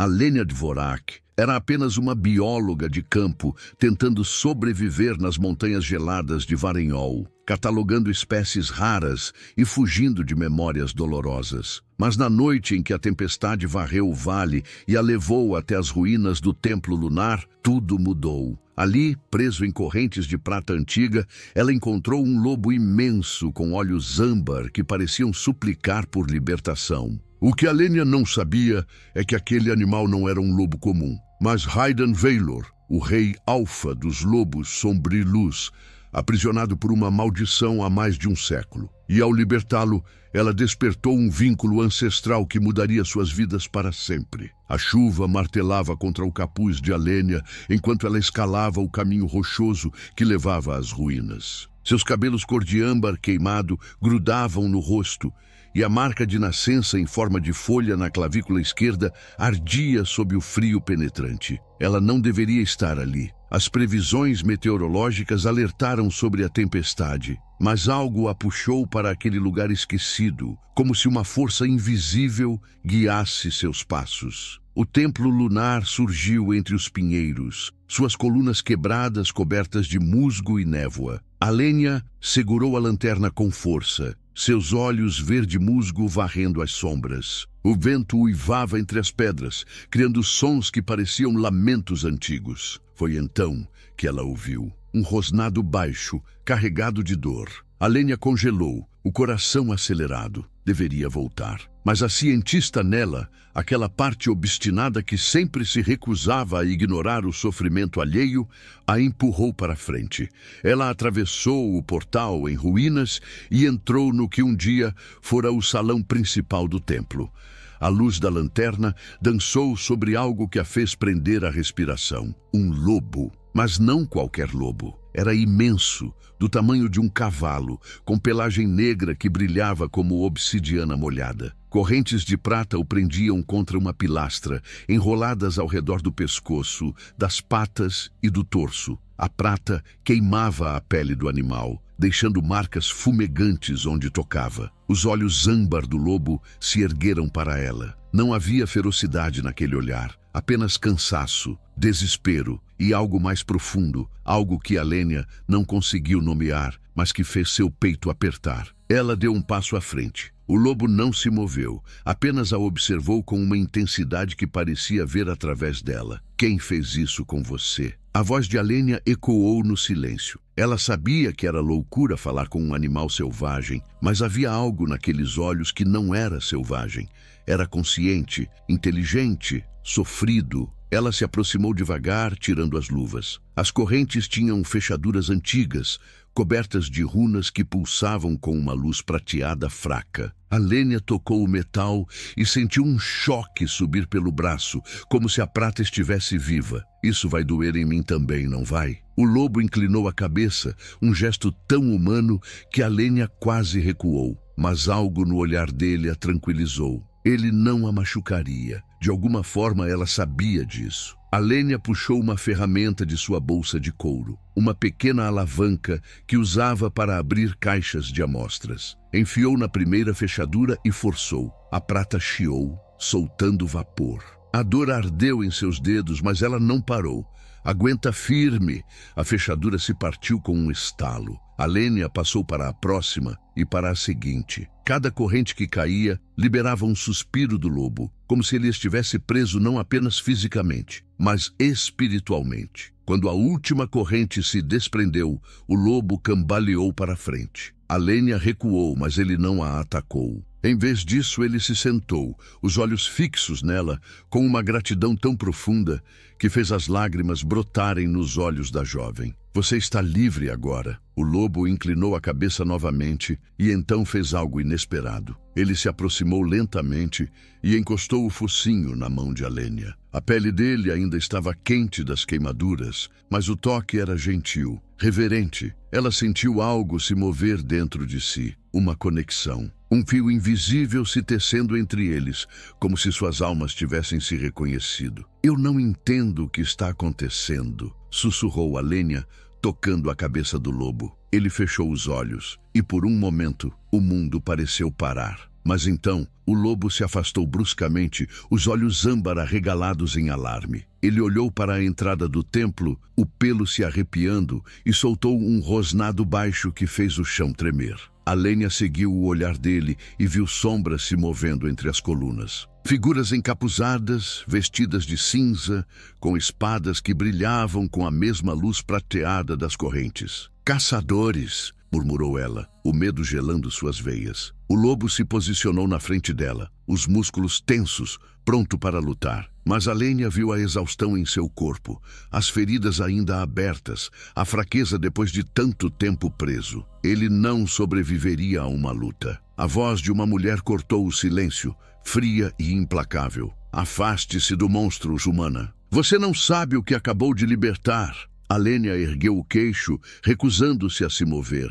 Alenia Dvorak era apenas uma bióloga de campo tentando sobreviver nas montanhas geladas de Varenhol, catalogando espécies raras e fugindo de memórias dolorosas. Mas na noite em que a tempestade varreu o vale e a levou até as ruínas do Templo Lunar, tudo mudou. Ali, preso em correntes de prata antiga, ela encontrou um lobo imenso com olhos âmbar que pareciam suplicar por libertação. O que Alenia não sabia é que aquele animal não era um lobo comum, mas Raiden Veilor, o rei alfa dos lobos Sombriluz, aprisionado por uma maldição há mais de um século. E ao libertá-lo, ela despertou um vínculo ancestral que mudaria suas vidas para sempre. A chuva martelava contra o capuz de Alenia enquanto ela escalava o caminho rochoso que levava às ruínas. Seus cabelos cor de âmbar queimado grudavam no rosto, e a marca de nascença em forma de folha na clavícula esquerda ardia sob o frio penetrante. Ela não deveria estar ali. As previsões meteorológicas alertaram sobre a tempestade, mas algo a puxou para aquele lugar esquecido, como se uma força invisível guiasse seus passos. O templo lunar surgiu entre os pinheiros, suas colunas quebradas cobertas de musgo e névoa. Alenia segurou a lanterna com força, seus olhos verde-musgo varrendo as sombras. O vento uivava entre as pedras, criando sons que pareciam lamentos antigos. Foi então que ela ouviu um rosnado baixo, carregado de dor. Alenia congelou, o coração acelerado. Deveria voltar. Mas a cientista nela, aquela parte obstinada que sempre se recusava a ignorar o sofrimento alheio, a empurrou para frente. Ela atravessou o portal em ruínas e entrou no que um dia fora o salão principal do templo. A luz da lanterna dançou sobre algo que a fez prender a respiração. Um lobo. Mas não qualquer lobo. Era imenso, do tamanho de um cavalo, com pelagem negra que brilhava como obsidiana molhada. Correntes de prata o prendiam contra uma pilastra, enroladas ao redor do pescoço, das patas e do torso. A prata queimava a pele do animal, deixando marcas fumegantes onde tocava. Os olhos âmbar do lobo se ergueram para ela. Não havia ferocidade naquele olhar, apenas cansaço, desespero e algo mais profundo, algo que Alenia não conseguiu nomear, mas que fez seu peito apertar. Ela deu um passo à frente. O lobo não se moveu, apenas a observou com uma intensidade que parecia ver através dela. Quem fez isso com você? A voz de Alenia ecoou no silêncio. Ela sabia que era loucura falar com um animal selvagem, mas havia algo naqueles olhos que não era selvagem. Era consciente, inteligente, sofrido. Ela se aproximou devagar, tirando as luvas. As correntes tinham fechaduras antigas, cobertas de runas que pulsavam com uma luz prateada fraca. Alenia tocou o metal e sentiu um choque subir pelo braço, como se a prata estivesse viva. Isso vai doer em mim também, não vai? O lobo inclinou a cabeça, um gesto tão humano que Alenia quase recuou. Mas algo no olhar dele a tranquilizou. Ele não a machucaria. De alguma forma ela sabia disso. Alenia puxou uma ferramenta de sua bolsa de couro, uma pequena alavanca que usava para abrir caixas de amostras. Enfiou na primeira fechadura e forçou. A prata chiou, soltando vapor. A dor ardeu em seus dedos, mas ela não parou. Aguenta firme. A fechadura se partiu com um estalo. Alenia passou para a próxima e para a seguinte. Cada corrente que caía liberava um suspiro do lobo, como se ele estivesse preso não apenas fisicamente, mas espiritualmente. Quando a última corrente se desprendeu, o lobo cambaleou para frente. Alenia recuou, mas ele não a atacou. Em vez disso, ele se sentou, os olhos fixos nela, com uma gratidão tão profunda que fez as lágrimas brotarem nos olhos da jovem. Você está livre agora. O lobo inclinou a cabeça novamente e então fez algo inesperado. Ele se aproximou lentamente e encostou o focinho na mão de Alenia. A pele dele ainda estava quente das queimaduras, mas o toque era gentil, reverente. Ela sentiu algo se mover dentro de si, uma conexão. Um fio invisível se tecendo entre eles, como se suas almas tivessem se reconhecido. Eu não entendo o que está acontecendo, sussurrou Alenia, tocando a cabeça do lobo. Ele fechou os olhos e, por um momento, o mundo pareceu parar. Mas então, o lobo se afastou bruscamente, os olhos âmbar arregalados em alarme. Ele olhou para a entrada do templo, o pelo se arrepiando, e soltou um rosnado baixo que fez o chão tremer. Alenia seguiu o olhar dele e viu sombras se movendo entre as colunas. Figuras encapuzadas, vestidas de cinza, com espadas que brilhavam com a mesma luz prateada das correntes. "Caçadores!" murmurou ela, o medo gelando suas veias. O lobo se posicionou na frente dela, os músculos tensos, pronto para lutar. Mas Alenia viu a exaustão em seu corpo, as feridas ainda abertas, a fraqueza depois de tanto tempo preso. Ele não sobreviveria a uma luta. A voz de uma mulher cortou o silêncio, fria e implacável. "Afaste-se do monstro, Jumana. Você não sabe o que acabou de libertar." Alenia ergueu o queixo, recusando-se a se mover.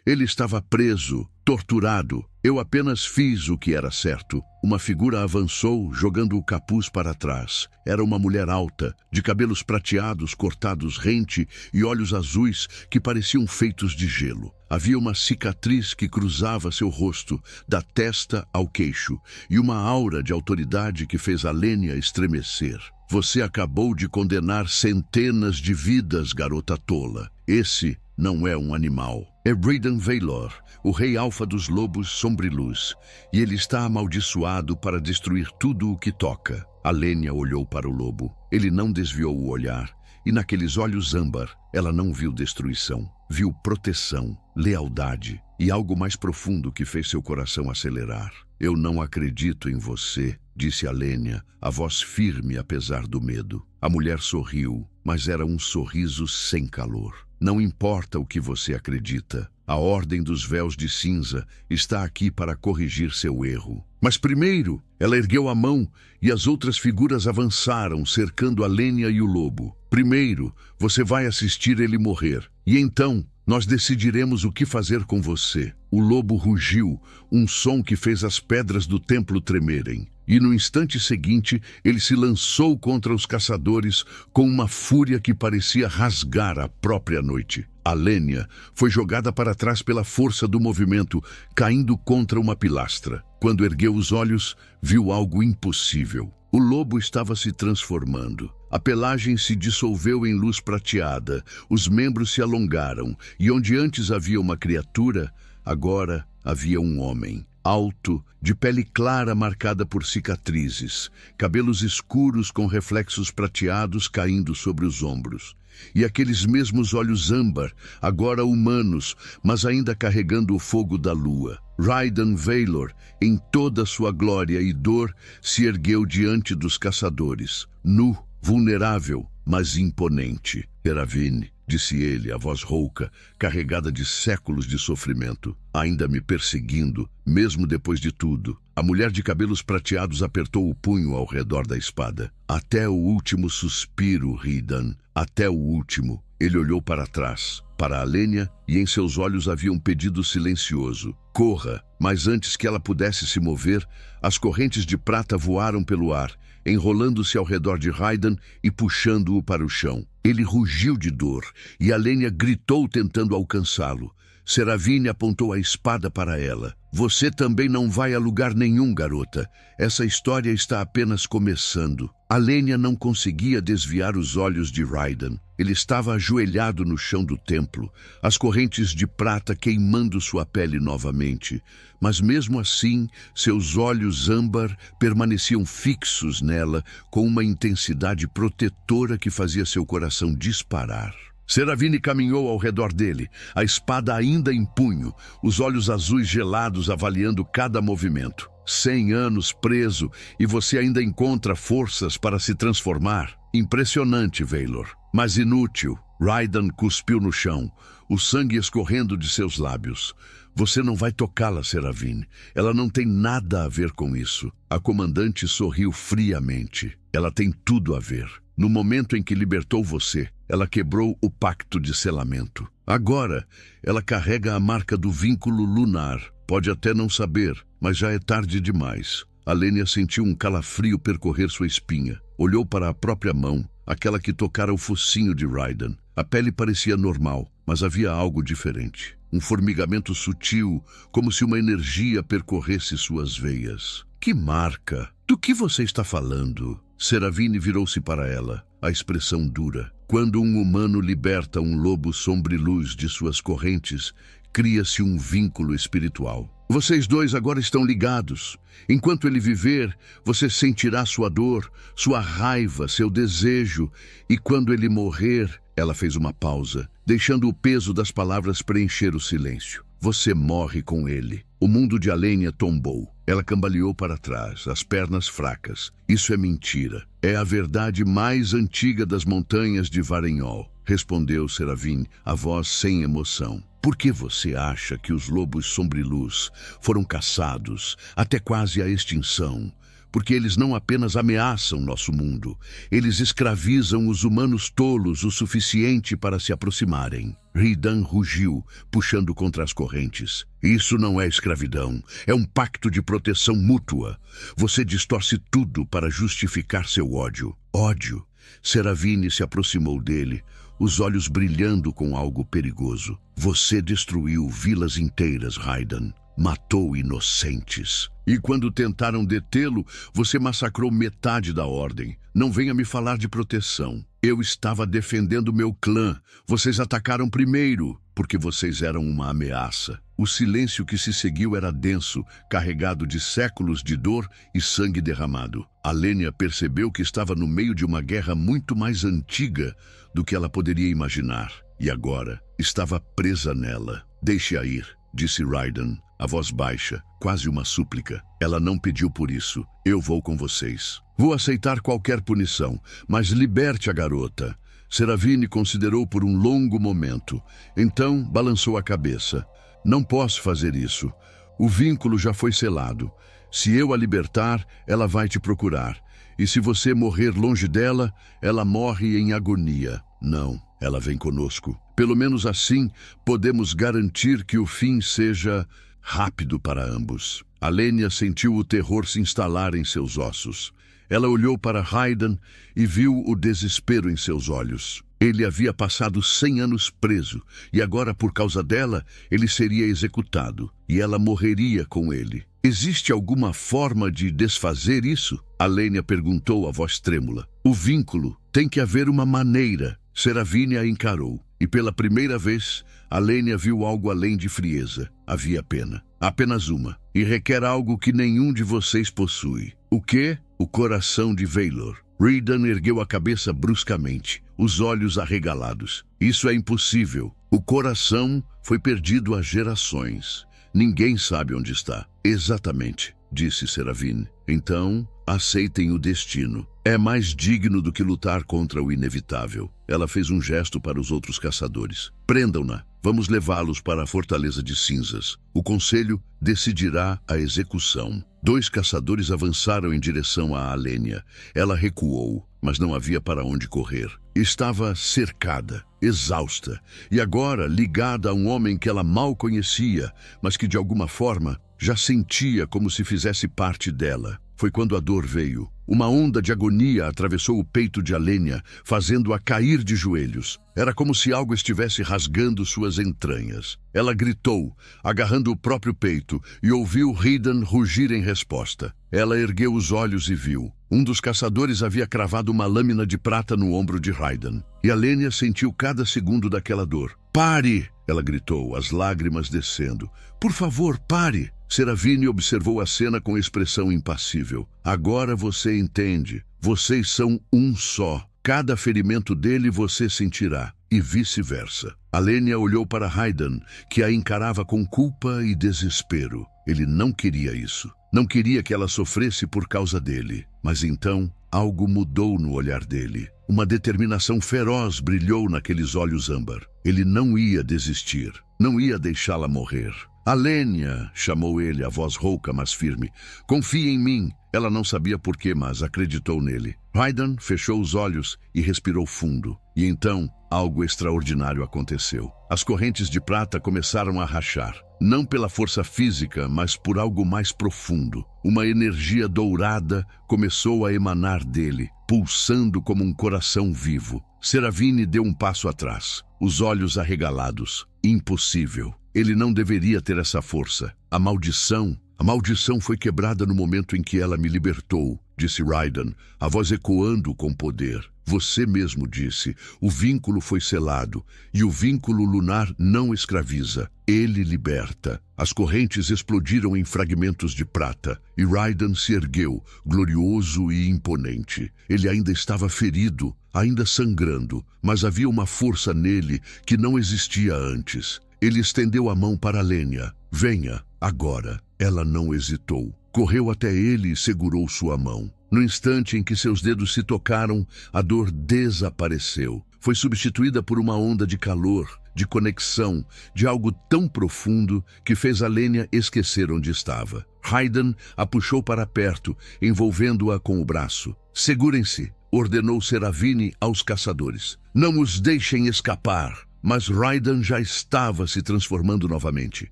Ele estava preso, torturado. "Eu apenas fiz o que era certo." Uma figura avançou, jogando o capuz para trás. Era uma mulher alta, de cabelos prateados cortados rente e olhos azuis que pareciam feitos de gelo. Havia uma cicatriz que cruzava seu rosto, da testa ao queixo, e uma aura de autoridade que fez Alenia estremecer. "Você acabou de condenar centenas de vidas, garota tola. Esse não é um animal. É Raiden Veylor, o rei alfa dos lobos sombriluz, e ele está amaldiçoado para destruir tudo o que toca." Alenia olhou para o lobo. Ele não desviou o olhar, e naqueles olhos âmbar, ela não viu destruição. Viu proteção, lealdade e algo mais profundo que fez seu coração acelerar. "Eu não acredito em você", disse Alenia, a voz firme apesar do medo. A mulher sorriu, mas era um sorriso sem calor. "Não importa o que você acredita. A Ordem dos Véus de Cinza está aqui para corrigir seu erro." Mas primeiro, ela ergueu a mão e as outras figuras avançaram, cercando Alenia e o lobo. "Primeiro, você vai assistir ele morrer. E então, nós decidiremos o que fazer com você." O lobo rugiu, um som que fez as pedras do templo tremerem. E no instante seguinte, ele se lançou contra os caçadores com uma fúria que parecia rasgar a própria noite. Alenia foi jogada para trás pela força do movimento, caindo contra uma pilastra. Quando ergueu os olhos, viu algo impossível. O lobo estava se transformando. A pelagem se dissolveu em luz prateada, os membros se alongaram, e onde antes havia uma criatura, agora havia um homem. Alto, de pele clara marcada por cicatrizes, cabelos escuros com reflexos prateados caindo sobre os ombros. E aqueles mesmos olhos âmbar, agora humanos, mas ainda carregando o fogo da lua. Raiden Veylor, em toda sua glória e dor, se ergueu diante dos caçadores, nu, vulnerável, mas imponente. "Teravine", disse ele, a voz rouca, carregada de séculos de sofrimento, "ainda me perseguindo, mesmo depois de tudo." A mulher de cabelos prateados apertou o punho ao redor da espada. "Até o último suspiro, Raiden, até o último." Ele olhou para trás, para Alenia, e em seus olhos havia um pedido silencioso. "Corra!" Mas antes que ela pudesse se mover, as correntes de prata voaram pelo ar, enrolando-se ao redor de Raiden e puxando-o para o chão. Ele rugiu de dor, e Alenia gritou tentando alcançá-lo. Teravine apontou a espada para ela. "Você também não vai a lugar nenhum, garota. Essa história está apenas começando." Alenia não conseguia desviar os olhos de Raiden. Ele estava ajoelhado no chão do templo, as correntes de prata queimando sua pele novamente. Mas mesmo assim, seus olhos âmbar permaneciam fixos nela, com uma intensidade protetora que fazia seu coração disparar. Teravine caminhou ao redor dele, a espada ainda em punho, os olhos azuis gelados avaliando cada movimento. 100 anos preso e você ainda encontra forças para se transformar? Impressionante, Veylor. Mas inútil. Raiden cuspiu no chão, o sangue escorrendo de seus lábios. Você não vai tocá-la, Teravine. Ela não tem nada a ver com isso. A comandante sorriu friamente. Ela tem tudo a ver. No momento em que libertou você, ela quebrou o pacto de selamento. Agora, ela carrega a marca do vínculo lunar. Pode até não saber, mas já é tarde demais. Alenia sentiu um calafrio percorrer sua espinha. Olhou para a própria mão, aquela que tocara o focinho de Raiden. A pele parecia normal, mas havia algo diferente. um formigamento sutil, como se uma energia percorresse suas veias. Que marca? Do que você está falando? Seravine virou-se para ela, a expressão dura. Quando um humano liberta um lobo sombriluz de suas correntes, cria-se um vínculo espiritual. Vocês dois agora estão ligados. Enquanto ele viver, você sentirá sua dor, sua raiva, seu desejo. E quando ele morrer, ela fez uma pausa, deixando o peso das palavras preencher o silêncio. Você morre com ele. O mundo de Alenia tombou. Ela cambaleou para trás, as pernas fracas. Isso é mentira. É a verdade mais antiga das montanhas de Varenhol, respondeu Seravine, a voz sem emoção. Por que você acha que os lobos sombriluz foram caçados até quase a extinção? Porque eles não apenas ameaçam nosso mundo, eles escravizam os humanos tolos o suficiente para se aproximarem. Ridan rugiu, puxando contra as correntes. Isso não é escravidão, é um pacto de proteção mútua. Você distorce tudo para justificar seu ódio. Ódio? Seravine se aproximou dele, os olhos brilhando com algo perigoso. Você destruiu vilas inteiras, Raiden. Matou inocentes. E quando tentaram detê-lo, você massacrou metade da ordem. Não venha me falar de proteção. Eu estava defendendo meu clã. Vocês atacaram primeiro, porque vocês eram uma ameaça. O silêncio que se seguiu era denso, carregado de séculos de dor e sangue derramado. Alenia percebeu que estava no meio de uma guerra muito mais antiga do que ela poderia imaginar. E agora estava presa nela. Deixe-a ir, disse Raiden, a voz baixa, quase uma súplica. Ela não pediu por isso. Eu vou com vocês. Vou aceitar qualquer punição, mas liberte a garota. Seravine considerou por um longo momento. Então balançou a cabeça. Não posso fazer isso. O vínculo já foi selado. Se eu a libertar, ela vai te procurar. E se você morrer longe dela, ela morre em agonia. Não, ela vem conosco. Pelo menos assim, podemos garantir que o fim seja rápido para ambos. Alenia sentiu o terror se instalar em seus ossos. Ela olhou para Raiden e viu o desespero em seus olhos. Ele havia passado 100 anos preso, e agora, por causa dela, ele seria executado, e ela morreria com ele. Existe alguma forma de desfazer isso? Alenia perguntou a voz trêmula. O vínculo, tem que haver uma maneira. Seravine a encarou, e pela primeira vez, Alenia viu algo além de frieza. Havia pena. Apenas uma. E requer algo que nenhum de vocês possui. O quê? O coração de Vaylor. Ridan ergueu a cabeça bruscamente, os olhos arregalados. Isso é impossível. O coração foi perdido há gerações. Ninguém sabe onde está. Exatamente, disse Seravine. Então, aceitem o destino. É mais digno do que lutar contra o inevitável. Ela fez um gesto para os outros caçadores. Prendam-na. Vamos levá-los para a Fortaleza de Cinzas. O conselho decidirá a execução. 2 caçadores avançaram em direção a Alenia. Ela recuou, mas não havia para onde correr. Estava cercada, exausta, e agora ligada a um homem que ela mal conhecia, mas que de alguma forma já sentia como se fizesse parte dela. Foi quando a dor veio. Uma onda de agonia atravessou o peito de Alenia, fazendo-a cair de joelhos. Era como se algo estivesse rasgando suas entranhas. Ela gritou, agarrando o próprio peito, e ouviu Ridan rugir em resposta. Ela ergueu os olhos e viu. Um dos caçadores havia cravado uma lâmina de prata no ombro de Raiden. E Alenia sentiu cada segundo daquela dor. Pare! Ela gritou, as lágrimas descendo. Por favor, pare! Seravine observou a cena com expressão impassível. Agora você entende. Vocês são um só. Cada ferimento dele você sentirá, e vice-versa. Alenia olhou para Raiden, que a encarava com culpa e desespero. Ele não queria isso. Não queria que ela sofresse por causa dele. Mas então, algo mudou no olhar dele. Uma determinação feroz brilhou naqueles olhos âmbar. Ele não ia desistir. Não ia deixá-la morrer. Alenia, chamou ele, a voz rouca, mas firme. Confie em mim. Ela não sabia por quê, mas acreditou nele. Raiden fechou os olhos e respirou fundo. E então, algo extraordinário aconteceu. As correntes de prata começaram a rachar. Não pela força física, mas por algo mais profundo. Uma energia dourada começou a emanar dele, pulsando como um coração vivo. Seravine deu um passo atrás, os olhos arregalados. Impossível. Ele não deveria ter essa força. A maldição foi quebrada no momento em que ela me libertou, disse Raiden, a voz ecoando com poder. Você mesmo disse, o vínculo foi selado, e o vínculo lunar não escraviza, ele liberta. As correntes explodiram em fragmentos de prata, e Raiden se ergueu, glorioso e imponente. Ele ainda estava ferido, ainda sangrando, mas havia uma força nele que não existia antes. Ele estendeu a mão para Alenia. Venha, agora. Ela não hesitou. Correu até ele e segurou sua mão. No instante em que seus dedos se tocaram, a dor desapareceu. Foi substituída por uma onda de calor, de conexão, de algo tão profundo que fez Alenia esquecer onde estava. Raiden a puxou para perto, envolvendo-a com o braço. Segurem-se, ordenou Seravine aos caçadores. Não os deixem escapar. Mas Raiden já estava se transformando novamente.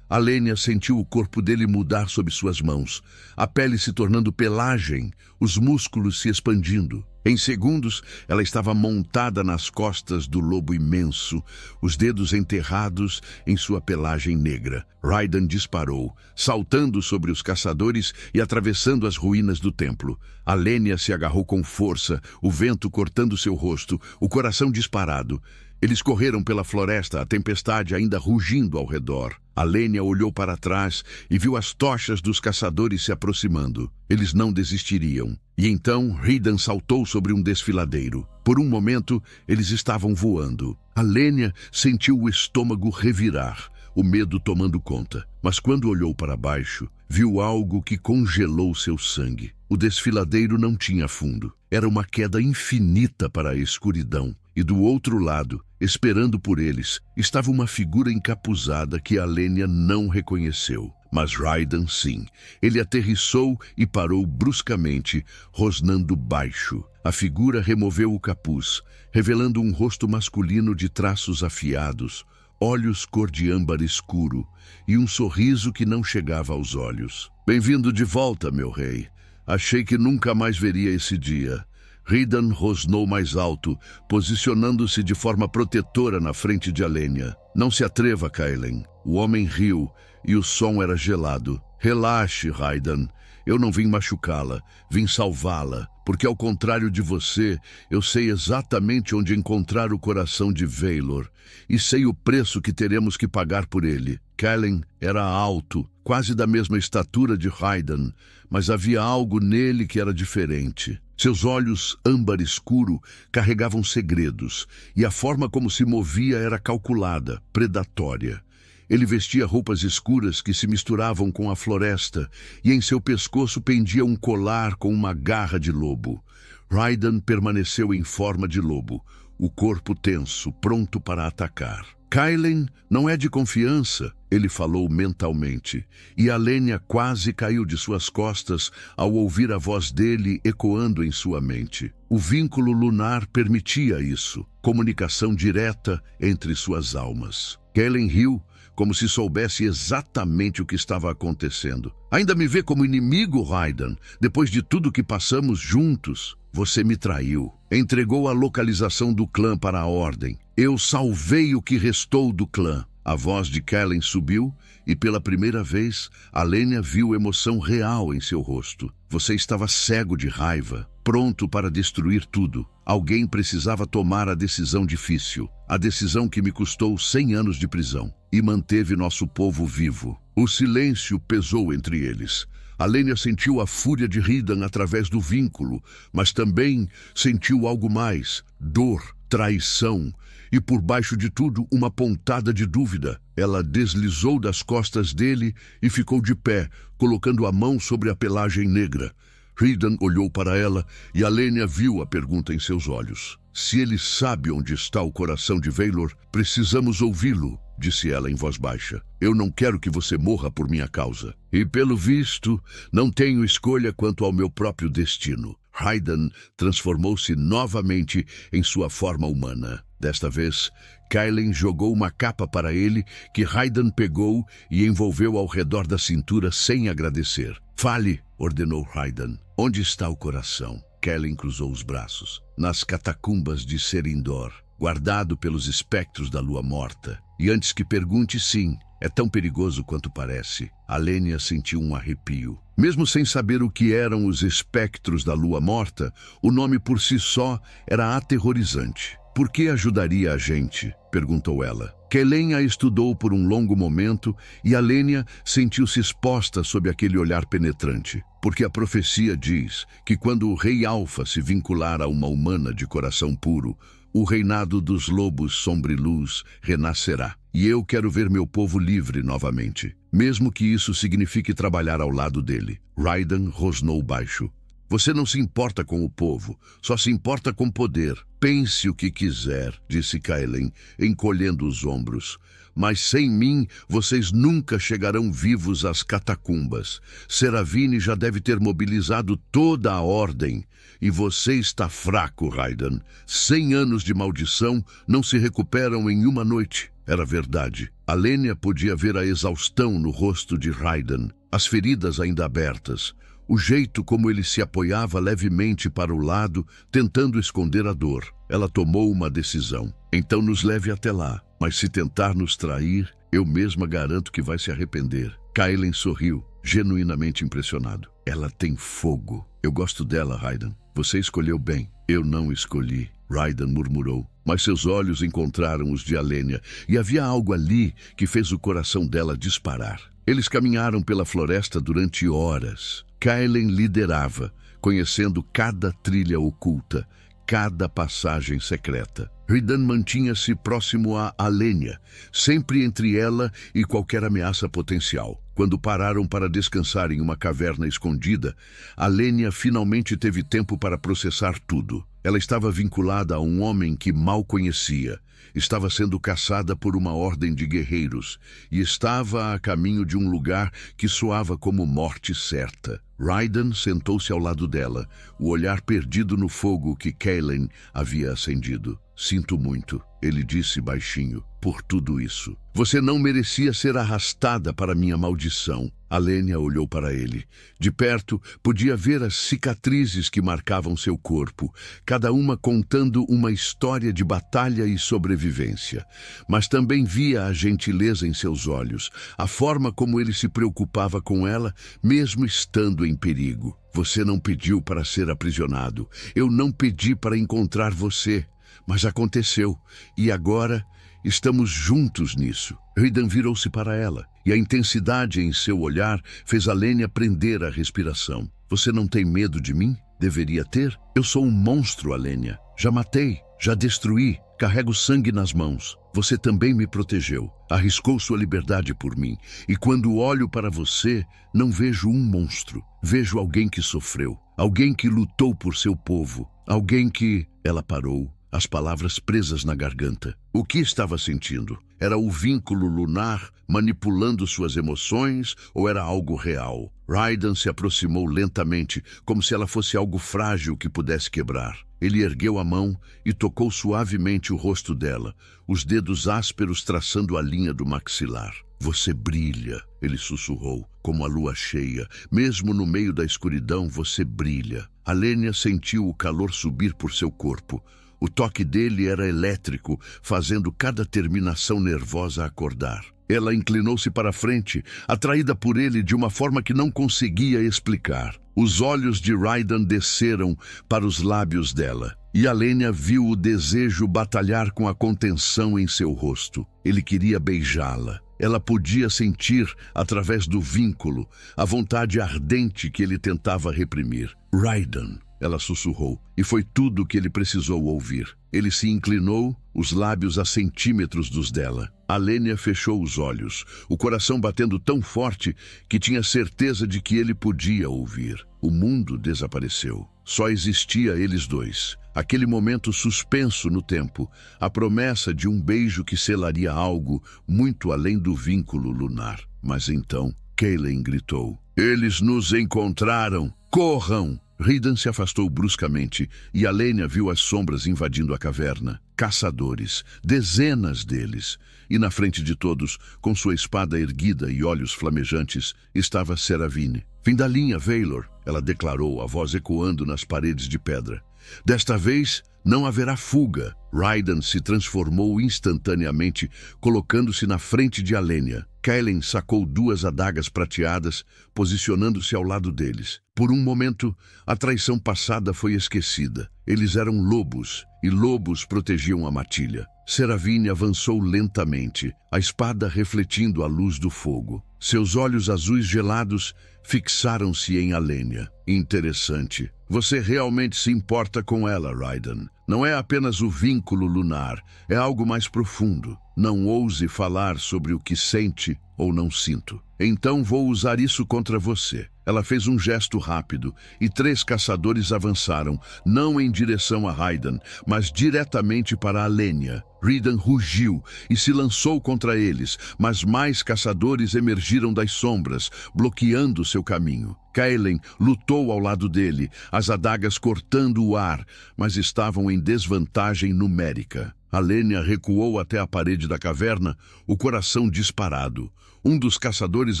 Alenia sentiu o corpo dele mudar sob suas mãos, a pele se tornando pelagem, os músculos se expandindo. Em segundos, ela estava montada nas costas do lobo imenso, os dedos enterrados em sua pelagem negra. Raiden disparou, saltando sobre os caçadores e atravessando as ruínas do templo. Alenia se agarrou com força, o vento cortando seu rosto, o coração disparado. Eles correram pela floresta, a tempestade ainda rugindo ao redor. Alenia olhou para trás e viu as tochas dos caçadores se aproximando. Eles não desistiriam. E então Raiden saltou sobre um desfiladeiro. Por um momento, eles estavam voando. Alenia sentiu o estômago revirar, o medo tomando conta. Mas quando olhou para baixo, viu algo que congelou seu sangue. O desfiladeiro não tinha fundo. Era uma queda infinita para a escuridão. E do outro lado, esperando por eles, estava uma figura encapuzada que Alenia não reconheceu. Mas Raiden sim. Ele aterrissou e parou bruscamente, rosnando baixo. A figura removeu o capuz, revelando um rosto masculino de traços afiados, olhos cor de âmbar escuro e um sorriso que não chegava aos olhos. Bem-vindo de volta, meu rei. Achei que nunca mais veria esse dia. Raiden rosnou mais alto, posicionando-se de forma protetora na frente de Alenia. Não se atreva, Kaelen. O homem riu e o som era gelado. Relaxe, Raiden. Eu não vim machucá-la, vim salvá-la, porque ao contrário de você, eu sei exatamente onde encontrar o coração de Vaylor e sei o preço que teremos que pagar por ele. Kaelen era alto, quase da mesma estatura de Raiden, mas havia algo nele que era diferente. Seus olhos âmbar escuro carregavam segredos, e a forma como se movia era calculada, predatória. Ele vestia roupas escuras que se misturavam com a floresta, e em seu pescoço pendia um colar com uma garra de lobo. Raiden permaneceu em forma de lobo, o corpo tenso, pronto para atacar. Kaelen não é de confiança, ele falou mentalmente, e Alenia quase caiu de suas costas ao ouvir a voz dele ecoando em sua mente. O vínculo lunar permitia isso, comunicação direta entre suas almas. Kaelen riu, como se soubesse exatamente o que estava acontecendo. Ainda me vê como inimigo, Raiden, depois de tudo que passamos juntos. Você me traiu. Entregou a localização do clã para a Ordem. Eu salvei o que restou do clã. A voz de Kaelen subiu e pela primeira vez, Alenia viu emoção real em seu rosto. Você estava cego de raiva, pronto para destruir tudo. Alguém precisava tomar a decisão difícil, a decisão que me custou 100 anos de prisão e manteve nosso povo vivo. O silêncio pesou entre eles. Alenia sentiu a fúria de Raiden através do vínculo, mas também sentiu algo mais: dor, traição e, por baixo de tudo, uma pontada de dúvida. Ela deslizou das costas dele e ficou de pé, colocando a mão sobre a pelagem negra. Raiden olhou para ela e Alenia viu a pergunta em seus olhos. Se ele sabe onde está o coração de Vaylor, precisamos ouvi-lo, disse ela em voz baixa. Eu não quero que você morra por minha causa. E, pelo visto, não tenho escolha quanto ao meu próprio destino. Raiden transformou-se novamente em sua forma humana. Desta vez, Kaelen jogou uma capa para ele que Raiden pegou e envolveu ao redor da cintura sem agradecer. Fale, ordenou Raiden. Onde está o coração? Kaelen cruzou os braços. Nas catacumbas de Serindor, guardado pelos espectros da lua morta. E antes que pergunte, sim, é tão perigoso quanto parece. Alenia sentiu um arrepio. Mesmo sem saber o que eram os espectros da lua morta, o nome por si só era aterrorizante. Por que ajudaria a gente? Perguntou ela. Kellen a estudou por um longo momento e Alenia sentiu-se exposta sob aquele olhar penetrante. Porque a profecia diz que quando o rei Alfa se vincular a uma humana de coração puro, o reinado dos lobos sombriluz renascerá. E eu quero ver meu povo livre novamente, mesmo que isso signifique trabalhar ao lado dele. Raiden rosnou baixo. Você não se importa com o povo, só se importa com poder. Pense o que quiser, disse Kellen, encolhendo os ombros. Mas sem mim, vocês nunca chegarão vivos às catacumbas. Seravine já deve ter mobilizado toda a ordem. E você está fraco, Raiden. 100 anos de maldição não se recuperam em uma noite. Era verdade. Alenia podia ver a exaustão no rosto de Raiden, as feridas ainda abertas, o jeito como ele se apoiava levemente para o lado, tentando esconder a dor. Ela tomou uma decisão. Então nos leve até lá. Mas se tentar nos trair, eu mesma garanto que vai se arrepender. Kellen sorriu, genuinamente impressionado. Ela tem fogo. Eu gosto dela, Raiden. Você escolheu bem. Eu não escolhi. Raiden murmurou. Mas seus olhos encontraram os de Alenia, e havia algo ali que fez o coração dela disparar. Eles caminharam pela floresta durante horas. Kellen liderava, conhecendo cada trilha oculta, cada passagem secreta. Raiden mantinha-se próximo a Alenia, sempre entre ela e qualquer ameaça potencial. Quando pararam para descansar em uma caverna escondida, Alenia finalmente teve tempo para processar tudo. Ela estava vinculada a um homem que mal conhecia. Estava sendo caçada por uma ordem de guerreiros e estava a caminho de um lugar que soava como morte certa. Raiden sentou-se ao lado dela, o olhar perdido no fogo que Kellen havia acendido. Sinto muito, ele disse baixinho, por tudo isso. Você não merecia ser arrastada para minha maldição. Alenia olhou para ele. De perto, podia ver as cicatrizes que marcavam seu corpo, cada uma contando uma história de batalha e sobrevivência. Mas também via a gentileza em seus olhos, a forma como ele se preocupava com ela, mesmo estando em perigo. Você não pediu para ser aprisionado. Eu não pedi para encontrar você. Mas aconteceu, e agora estamos juntos nisso. Raiden virou-se para ela, e a intensidade em seu olhar fez Alenia prender a respiração. Você não tem medo de mim? Deveria ter? Eu sou um monstro, Alenia. Já matei, já destruí, carrego sangue nas mãos. Você também me protegeu, arriscou sua liberdade por mim. E quando olho para você, não vejo um monstro. Vejo alguém que sofreu, alguém que lutou por seu povo, alguém que... Ela parou, as palavras presas na garganta. O que estava sentindo? Era o vínculo lunar manipulando suas emoções ou era algo real? Raiden se aproximou lentamente, como se ela fosse algo frágil que pudesse quebrar. Ele ergueu a mão e tocou suavemente o rosto dela, os dedos ásperos traçando a linha do maxilar. Você brilha, ele sussurrou, como a lua cheia. Mesmo no meio da escuridão, você brilha. Alenia sentiu o calor subir por seu corpo. O toque dele era elétrico, fazendo cada terminação nervosa acordar. Ela inclinou-se para a frente, atraída por ele de uma forma que não conseguia explicar. Os olhos de Raiden desceram para os lábios dela, e Alenia viu o desejo batalhar com a contenção em seu rosto. Ele queria beijá-la. Ela podia sentir, através do vínculo, a vontade ardente que ele tentava reprimir. Raiden, ela sussurrou, e foi tudo o que ele precisou ouvir. Ele se inclinou, os lábios a centímetros dos dela. Alenia fechou os olhos, o coração batendo tão forte que tinha certeza de que ele podia ouvir. O mundo desapareceu. Só existia eles dois. Aquele momento suspenso no tempo, a promessa de um beijo que selaria algo muito além do vínculo lunar. Mas então, Kellen gritou. Eles nos encontraram! Corram! Raiden se afastou bruscamente e Alenia viu as sombras invadindo a caverna. Caçadores, dezenas deles. E na frente de todos, com sua espada erguida e olhos flamejantes, estava Seravine. Fim da linha, Vaylor, ela declarou, a voz ecoando nas paredes de pedra. Desta vez, não haverá fuga. Raiden se transformou instantaneamente, colocando-se na frente de Alenia. Kaelen sacou 2 adagas prateadas, posicionando-se ao lado deles. Por um momento, a traição passada foi esquecida. Eles eram lobos, e lobos protegiam a matilha. Seravine avançou lentamente, a espada refletindo a luz do fogo. Seus olhos azuis gelados fixaram-se em Alenia. Interessante. Você realmente se importa com ela, Raiden. Não é apenas o vínculo lunar, é algo mais profundo. Não ouse falar sobre o que sente ou não sinto. Então vou usar isso contra você. Ela fez um gesto rápido e 3 caçadores avançaram, não em direção a Raiden, mas diretamente para Alenia. Raiden rugiu e se lançou contra eles, mas mais caçadores emergiram das sombras, bloqueando seu caminho. Kaelen lutou ao lado dele, as adagas cortando o ar, mas estavam em desvantagem numérica. Alenia recuou até a parede da caverna, o coração disparado. Um dos caçadores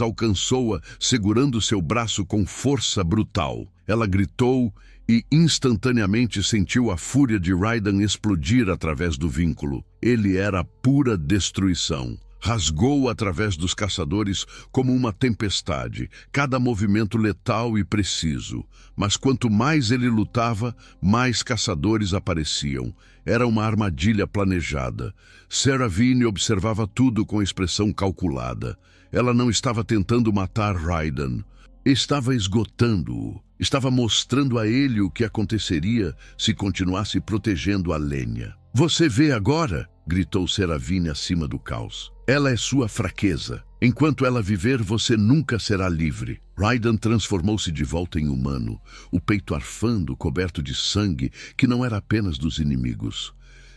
alcançou-a, segurando seu braço com força brutal. Ela gritou e instantaneamente sentiu a fúria de Raiden explodir através do vínculo. Ele era pura destruição. Rasgou através dos caçadores como uma tempestade, cada movimento letal e preciso. Mas quanto mais ele lutava, mais caçadores apareciam. Era uma armadilha planejada. Seravine observava tudo com expressão calculada. Ela não estava tentando matar Raiden. Estava esgotando-o. Estava mostrando a ele o que aconteceria se continuasse protegendo Alenia. Você vê agora? Gritou Seravine acima do caos. Ela é sua fraqueza. Enquanto ela viver, você nunca será livre. Raiden transformou-se de volta em humano, o peito arfando, coberto de sangue, que não era apenas dos inimigos.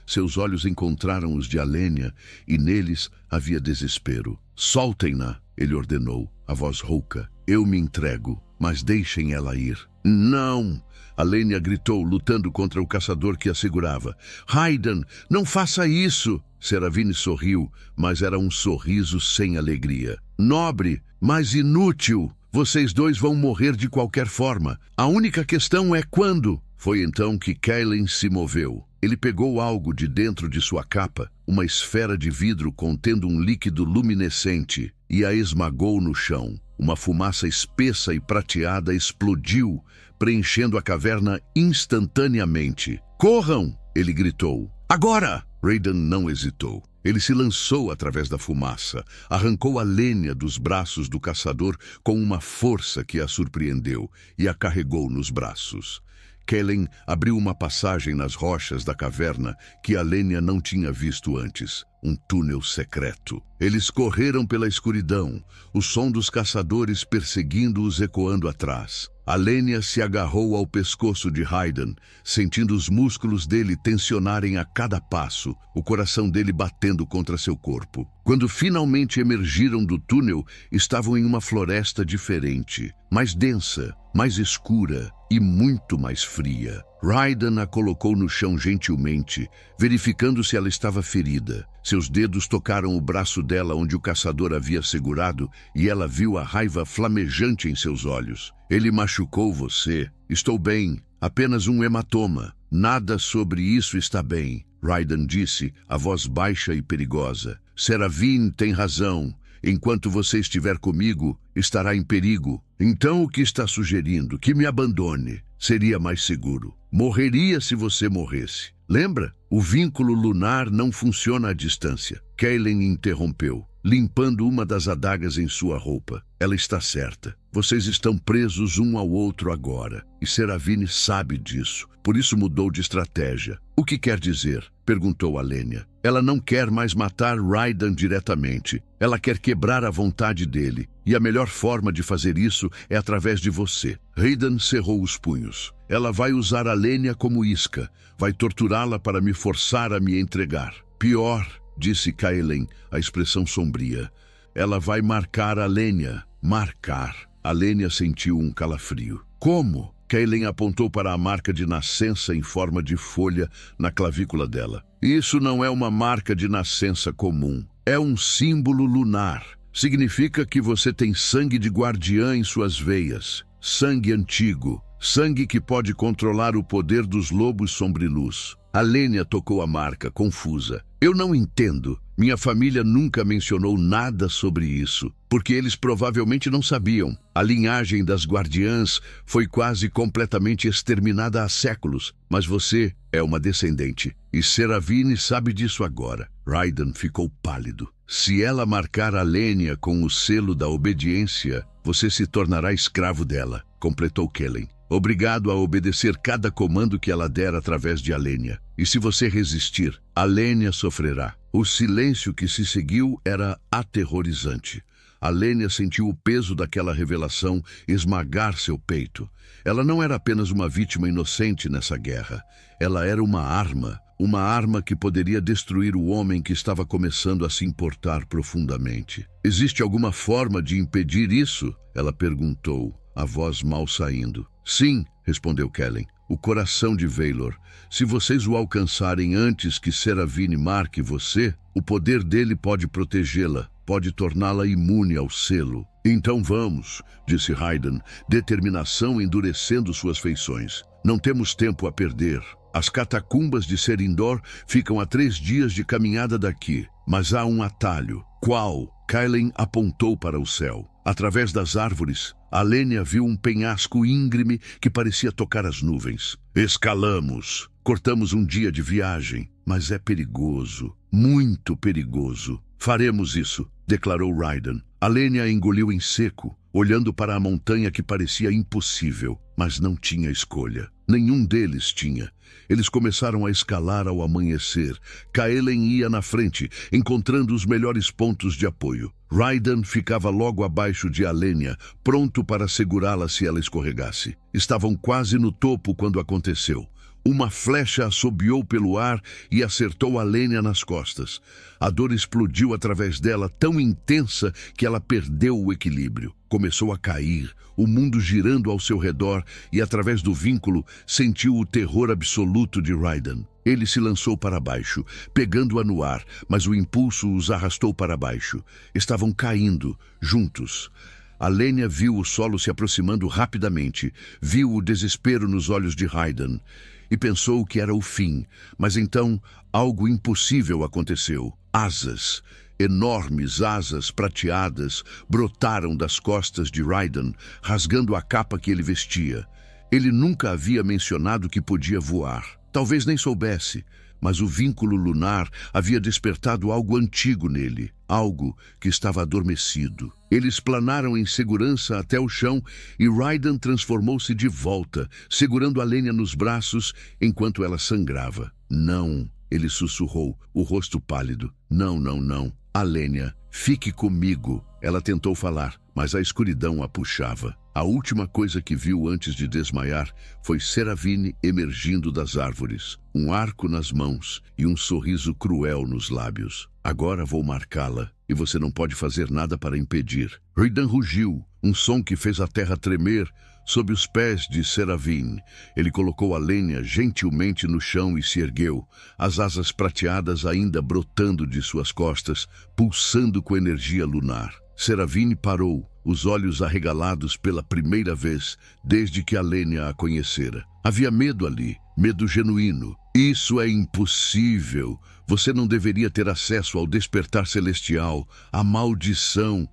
Seus olhos encontraram os de Alenia e neles havia desespero. Soltem-na, ele ordenou, a voz rouca. Eu me entrego, mas deixem ela ir. Não! Alenia gritou, lutando contra o caçador que a segurava. Raiden, não faça isso! Seravine sorriu, mas era um sorriso sem alegria. Nobre, mas inútil! Vocês dois vão morrer de qualquer forma. A única questão é quando. Foi então que Kaelen se moveu. Ele pegou algo de dentro de sua capa, uma esfera de vidro contendo um líquido luminescente, e a esmagou no chão. Uma fumaça espessa e prateada explodiu, preenchendo a caverna instantaneamente. Corram! Ele gritou. Agora! Raiden não hesitou. Ele se lançou através da fumaça, arrancou Alenia dos braços do caçador com uma força que a surpreendeu e a carregou nos braços. Kaelen abriu uma passagem nas rochas da caverna que Alenia não tinha visto antes, um túnel secreto. Eles correram pela escuridão, o som dos caçadores perseguindo-os ecoando atrás. Alenia se agarrou ao pescoço de Raiden, sentindo os músculos dele tensionarem a cada passo, o coração dele batendo contra seu corpo. Quando finalmente emergiram do túnel, estavam em uma floresta diferente, mais densa, mais escura e muito mais fria. Raiden a colocou no chão gentilmente, verificando se ela estava ferida. Seus dedos tocaram o braço dela onde o caçador havia segurado e ela viu a raiva flamejante em seus olhos. Ele machucou você. Estou bem. Apenas um hematoma. Nada sobre isso está bem, Raiden disse, a voz baixa e perigosa. Seravine tem razão. Enquanto você estiver comigo, estará em perigo. Então o que está sugerindo? Que me abandone. Seria mais seguro. Morreria se você morresse. Lembra? O vínculo lunar não funciona à distância. Kaelen interrompeu, limpando uma das adagas em sua roupa. Ela está certa. Vocês estão presos um ao outro agora. E Seravine sabe disso. Por isso mudou de estratégia. O que quer dizer? Perguntou Alenia. Ela não quer mais matar Raiden diretamente. Ela quer quebrar a vontade dele. E a melhor forma de fazer isso é através de você. Raiden cerrou os punhos. Ela vai usar Alenia como isca. Vai torturá-la para me forçar a me entregar. Pior, disse Kaelen, a expressão sombria. Ela vai marcar Alenia. Marcar. Alenia sentiu um calafrio. Como? Kaelen apontou para a marca de nascença em forma de folha na clavícula dela. Isso não é uma marca de nascença comum. É um símbolo lunar. Significa que você tem sangue de guardiã em suas veias. Sangue antigo. Sangue que pode controlar o poder dos lobos sombriluz. Alenia tocou a marca, confusa. Eu não entendo. Minha família nunca mencionou nada sobre isso, porque eles provavelmente não sabiam. A linhagem das guardiãs foi quase completamente exterminada há séculos, mas você é uma descendente. E Seravine sabe disso agora. Raiden ficou pálido. Se ela marcar Alenia com o selo da obediência, você se tornará escravo dela, completou Kellen. Obrigado a obedecer cada comando que ela der através de Alenia. E se você resistir, Alenia sofrerá. O silêncio que se seguiu era aterrorizante. Alenia sentiu o peso daquela revelação esmagar seu peito. Ela não era apenas uma vítima inocente nessa guerra. Ela era uma arma que poderia destruir o homem que estava começando a se importar profundamente. Existe alguma forma de impedir isso? Ela perguntou, a voz mal saindo. Sim, respondeu Kellen. O coração de Vaylor. Se vocês o alcançarem antes que Seravine marque você, o poder dele pode protegê-la, pode torná-la imune ao selo. Então vamos, disse Raiden, determinação endurecendo suas feições. Não temos tempo a perder. As catacumbas de Serindor ficam a 3 dias de caminhada daqui, mas há um atalho. Qual? Kellen apontou para o céu. Através das árvores, Alenia viu um penhasco íngreme que parecia tocar as nuvens. Escalamos. Cortamos um dia de viagem, mas é perigoso, muito perigoso. Faremos isso, declarou Raiden. Alenia engoliu em seco, olhando para a montanha que parecia impossível, mas não tinha escolha. Nenhum deles tinha. Eles começaram a escalar ao amanhecer. Kaelen ia na frente, encontrando os melhores pontos de apoio. Raiden ficava logo abaixo de Alenia, pronto para segurá-la se ela escorregasse. Estavam quase no topo quando aconteceu. Uma flecha assobiou pelo ar e acertou Alenia nas costas. A dor explodiu através dela, tão intensa que ela perdeu o equilíbrio. Começou a cair, o mundo girando ao seu redor e, através do vínculo, sentiu o terror absoluto de Raiden. Ele se lançou para baixo, pegando-a no ar, mas o impulso os arrastou para baixo. Estavam caindo, juntos. Alenia viu o solo se aproximando rapidamente, viu o desespero nos olhos de Raiden e pensou que era o fim, mas então algo impossível aconteceu. Asas, enormes asas prateadas, brotaram das costas de Raiden, rasgando a capa que ele vestia. Ele nunca havia mencionado que podia voar. Talvez nem soubesse, mas o vínculo lunar havia despertado algo antigo nele, algo que estava adormecido. Eles planaram em segurança até o chão e Raiden transformou-se de volta, segurando Alenia nos braços enquanto ela sangrava. Não, ele sussurrou, o rosto pálido. Não, não, não. Alenia, fique comigo. Ela tentou falar, mas a escuridão a puxava. A última coisa que viu antes de desmaiar foi Seravine emergindo das árvores, um arco nas mãos e um sorriso cruel nos lábios. Agora vou marcá-la e você não pode fazer nada para impedir. Raiden rugiu, um som que fez a terra tremer sob os pés de Seravine. Ele colocou Alenia gentilmente no chão e se ergueu, as asas prateadas ainda brotando de suas costas, pulsando com energia lunar. Seravine parou, os olhos arregalados pela primeira vez desde que Alenia a conhecera. Havia medo ali, medo genuíno. Isso é impossível. Você não deveria ter acesso ao despertar celestial. A maldição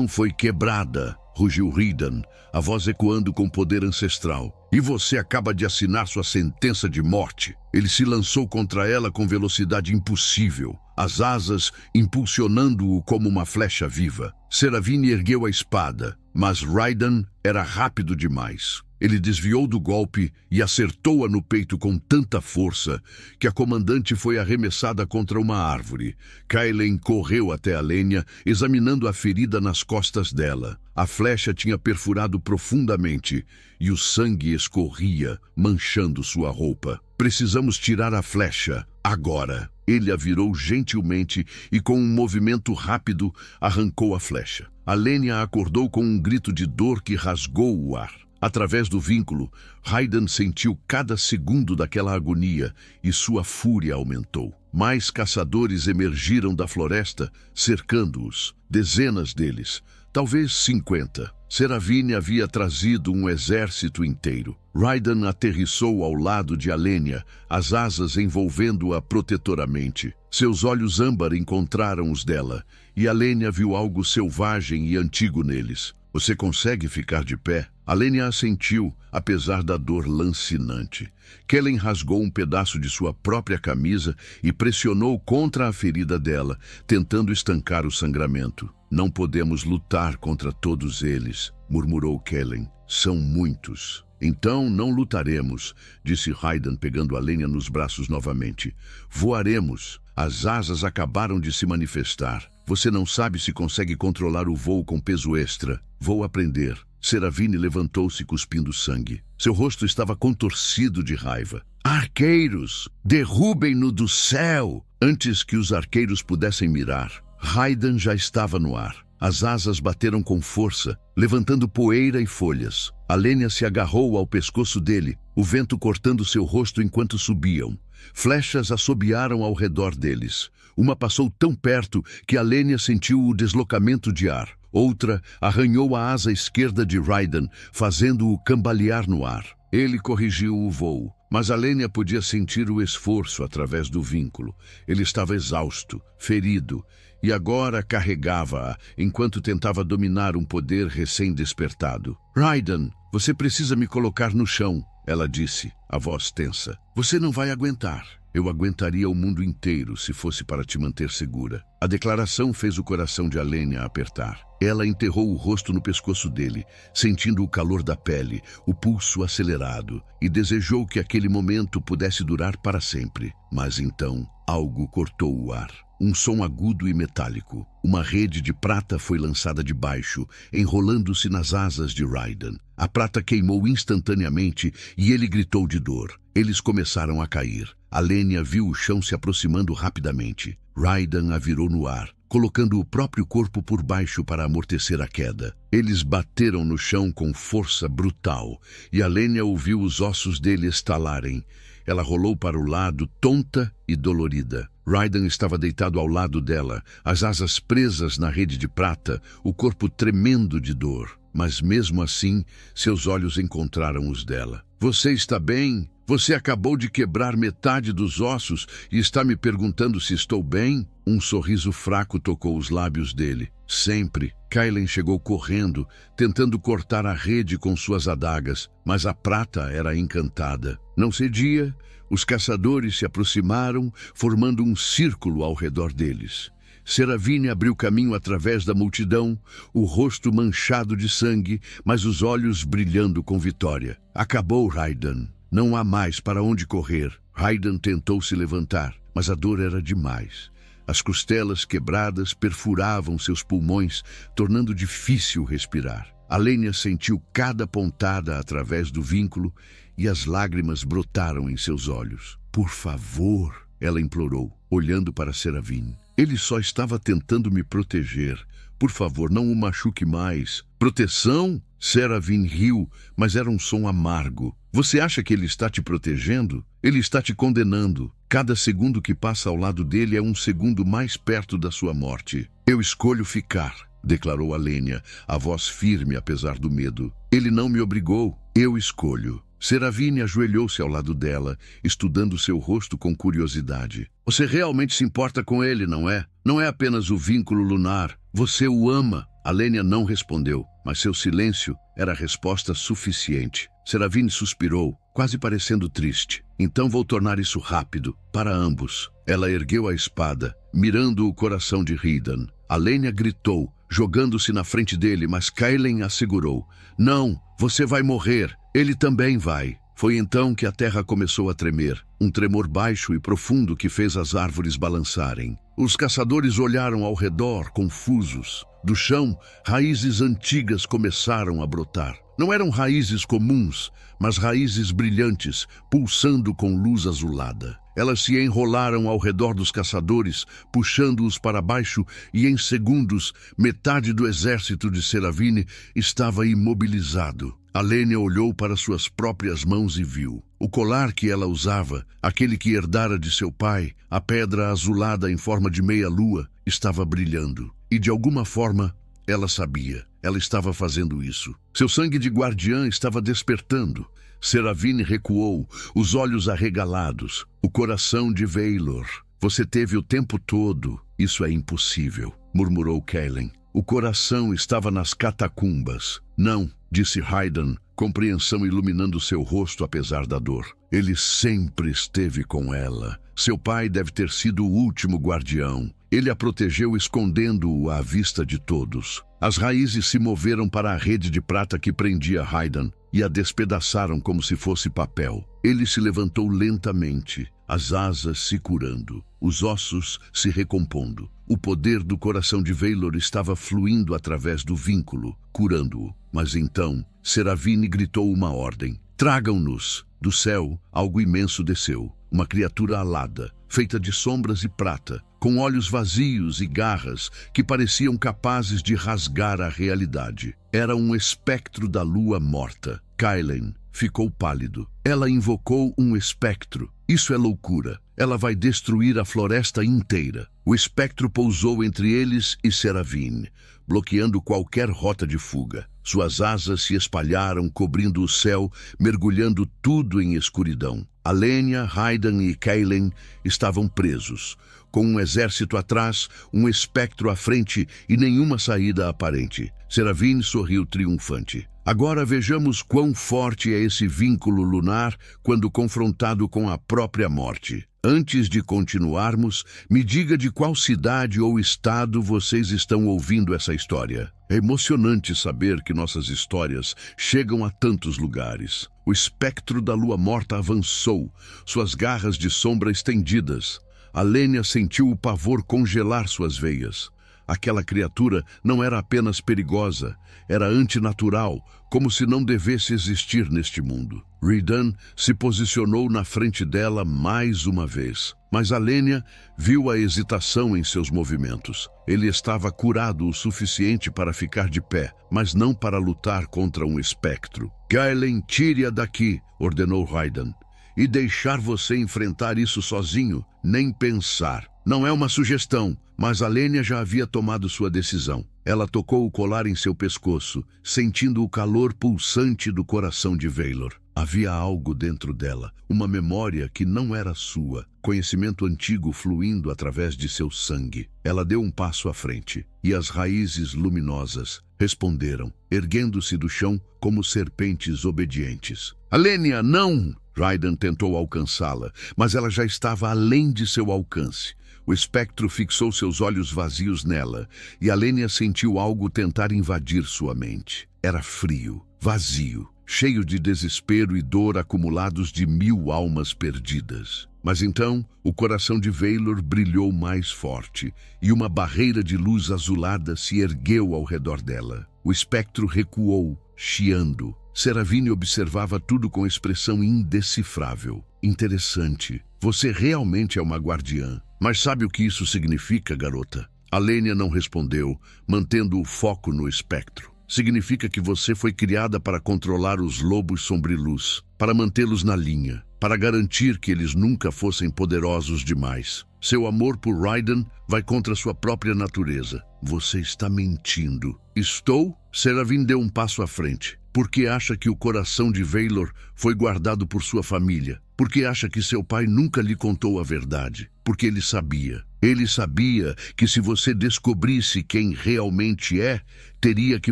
foi quebrada, rugiu Raiden, a voz ecoando com poder ancestral. E você acaba de assinar sua sentença de morte. Ele se lançou contra ela com velocidade impossível, as asas impulsionando-o como uma flecha viva. Seravine ergueu a espada, mas Raiden era rápido demais. Ele desviou do golpe e acertou-a no peito com tanta força que a comandante foi arremessada contra uma árvore. Kellen correu até Alenia, examinando a ferida nas costas dela. A flecha tinha perfurado profundamente e o sangue escorria, manchando sua roupa. Precisamos tirar a flecha, agora. Ele a virou gentilmente e, com um movimento rápido, arrancou a flecha. Alenia acordou com um grito de dor que rasgou o ar. Através do vínculo, Raiden sentiu cada segundo daquela agonia e sua fúria aumentou. Mais caçadores emergiram da floresta, cercando-os. Dezenas deles, talvez 50. Seravine havia trazido um exército inteiro. Raiden aterrissou ao lado de Alenia, as asas envolvendo-a protetoramente. Seus olhos âmbar encontraram os dela, e Alenia viu algo selvagem e antigo neles. Você consegue ficar de pé? Alenia assentiu, apesar da dor lancinante. Kellen rasgou um pedaço de sua própria camisa e pressionou contra a ferida dela, tentando estancar o sangramento. Não podemos lutar contra todos eles, murmurou Kellen. São muitos. Então não lutaremos, disse Raiden, pegando Alenia nos braços novamente. Voaremos. As asas acabaram de se manifestar. Você não sabe se consegue controlar o voo com peso extra. Vou aprender. Seravine levantou-se cuspindo sangue. Seu rosto estava contorcido de raiva. Arqueiros! Derrubem-no do céu! Antes que os arqueiros pudessem mirar, Raiden já estava no ar. As asas bateram com força, levantando poeira e folhas. Alenia se agarrou ao pescoço dele, o vento cortando seu rosto enquanto subiam. Flechas assobiaram ao redor deles. Uma passou tão perto que Alenia sentiu o deslocamento de ar. Outra arranhou a asa esquerda de Raiden, fazendo-o cambalear no ar. Ele corrigiu o voo, mas Alenia podia sentir o esforço através do vínculo. Ele estava exausto, ferido, e agora carregava-a enquanto tentava dominar um poder recém-despertado. Raiden, você precisa me colocar no chão, ela disse, a voz tensa. Você não vai aguentar. Eu aguentaria o mundo inteiro se fosse para te manter segura. A declaração fez o coração de Alenia apertar. Ela enterrou o rosto no pescoço dele, sentindo o calor da pele, o pulso acelerado, e desejou que aquele momento pudesse durar para sempre. Mas então, algo cortou o ar. Um som agudo e metálico. Uma rede de prata foi lançada de baixo, enrolando-se nas asas de Raiden. A prata queimou instantaneamente e ele gritou de dor. Eles começaram a cair. Alenia viu o chão se aproximando rapidamente. Raiden a virou no ar, colocando o próprio corpo por baixo para amortecer a queda. Eles bateram no chão com força brutal, e Alenia ouviu os ossos dele estalarem. Ela rolou para o lado, tonta e dolorida. Raiden estava deitado ao lado dela, as asas presas na rede de prata, o corpo tremendo de dor. Mas mesmo assim, seus olhos encontraram os dela. Você está bem? Você acabou de quebrar metade dos ossos e está me perguntando se estou bem? Um sorriso fraco tocou os lábios dele. Sempre. Kellen chegou correndo, tentando cortar a rede com suas adagas, mas a prata era encantada. Não cedia. Os caçadores se aproximaram, formando um círculo ao redor deles. Seravine abriu caminho através da multidão, o rosto manchado de sangue, mas os olhos brilhando com vitória. Acabou, Raiden. Não há mais para onde correr. Raiden tentou se levantar, mas a dor era demais. As costelas quebradas perfuravam seus pulmões, tornando difícil respirar. Alenia sentiu cada pontada através do vínculo e as lágrimas brotaram em seus olhos. Por favor, ela implorou, olhando para Seravine. Ele só estava tentando me proteger. Por favor, não o machuque mais. Proteção? Seravine riu, mas era um som amargo. Você acha que ele está te protegendo? Ele está te condenando. Cada segundo que passa ao lado dele é um segundo mais perto da sua morte. Eu escolho ficar, declarou Alenia, a voz firme apesar do medo. Ele não me obrigou. Eu escolho. Seravine ajoelhou-se ao lado dela, estudando seu rosto com curiosidade. Você realmente se importa com ele, não é? Não é apenas o vínculo lunar. Você o ama. Alenia não respondeu, mas seu silêncio era a resposta suficiente. Seravine suspirou, quase parecendo triste. Então vou tornar isso rápido, para ambos. Ela ergueu a espada, mirando o coração de Raiden. Alenia gritou, jogando-se na frente dele, mas Kellen a segurou. Não, você vai morrer. Ele também vai. Foi então que a terra começou a tremer, um tremor baixo e profundo que fez as árvores balançarem. Os caçadores olharam ao redor, confusos. Do chão, raízes antigas começaram a brotar. Não eram raízes comuns, mas raízes brilhantes, pulsando com luz azulada. Elas se enrolaram ao redor dos caçadores, puxando-os para baixo, e em segundos, metade do exército de Seravine estava imobilizado. Alenia olhou para suas próprias mãos e viu. O colar que ela usava, aquele que herdara de seu pai, a pedra azulada em forma de meia-lua, estava brilhando. E de alguma forma, Ela sabia. Ela estava fazendo isso. Seu sangue de guardiã estava despertando. Seravine recuou, os olhos arregalados. O coração de Veilor. Você teve o tempo todo. Isso é impossível, murmurou Kaelen. O coração estava nas catacumbas. Não, disse Raiden, compreensão iluminando seu rosto apesar da dor. Ele sempre esteve com ela. Seu pai deve ter sido o último guardião. Ele a protegeu escondendo-o à vista de todos. As raízes se moveram para a rede de prata que prendia Raiden e a despedaçaram como se fosse papel. Ele se levantou lentamente, as asas se curando, os ossos se recompondo. O poder do coração de Veilor estava fluindo através do vínculo, curando-o. Mas então, Seravine gritou uma ordem. Tragam-nos! Do céu, algo imenso desceu. Uma criatura alada, feita de sombras e prata, com olhos vazios e garras que pareciam capazes de rasgar a realidade. Era um espectro da lua morta. Kaelen ficou pálido. Ela invocou um espectro. Isso é loucura. Ela vai destruir a floresta inteira. O espectro pousou entre eles e Seravine, bloqueando qualquer rota de fuga. Suas asas se espalharam, cobrindo o céu, mergulhando tudo em escuridão. Alenia, Raiden e Kaelen estavam presos, com um exército atrás, um espectro à frente e nenhuma saída aparente. Seravine sorriu triunfante. Agora vejamos quão forte é esse vínculo lunar quando confrontado com a própria morte. Antes de continuarmos, me diga de qual cidade ou estado vocês estão ouvindo essa história. É emocionante saber que nossas histórias chegam a tantos lugares. O espectro da lua morta avançou, suas garras de sombra estendidas. Alenia sentiu o pavor congelar suas veias. Aquela criatura não era apenas perigosa, era antinatural, como se não devesse existir neste mundo. Redan se posicionou na frente dela mais uma vez, mas Alenia viu a hesitação em seus movimentos. Ele estava curado o suficiente para ficar de pé, mas não para lutar contra um espectro. Kaelen, tire-a daqui, ordenou Raiden. E deixar você enfrentar isso sozinho, nem pensar. Não é uma sugestão, mas Alenia já havia tomado sua decisão. Ela tocou o colar em seu pescoço, sentindo o calor pulsante do coração de Veilor. Havia algo dentro dela, uma memória que não era sua, conhecimento antigo fluindo através de seu sangue. Ela deu um passo à frente, e as raízes luminosas responderam, erguendo-se do chão como serpentes obedientes. Alenia, não! Raiden tentou alcançá-la, mas ela já estava além de seu alcance. O espectro fixou seus olhos vazios nela, e Alenia sentiu algo tentar invadir sua mente. Era frio, vazio, cheio de desespero e dor acumulados de 1000 almas perdidas. Mas então, o coração de Veilor brilhou mais forte, e uma barreira de luz azulada se ergueu ao redor dela. O espectro recuou, chiando. Seravine observava tudo com expressão indecifrável. Interessante. Você realmente é uma guardiã. Mas sabe o que isso significa, garota? Alenia não respondeu, mantendo o foco no espectro. Significa que você foi criada para controlar os lobos sombriluz, para mantê-los na linha, para garantir que eles nunca fossem poderosos demais. Seu amor por Raiden vai contra sua própria natureza. Você está mentindo. Estou? Seravine deu um passo à frente. Porque acha que o coração de Veilor foi guardado por sua família. Porque acha que seu pai nunca lhe contou a verdade. Porque ele sabia. Ele sabia que se você descobrisse quem realmente é, teria que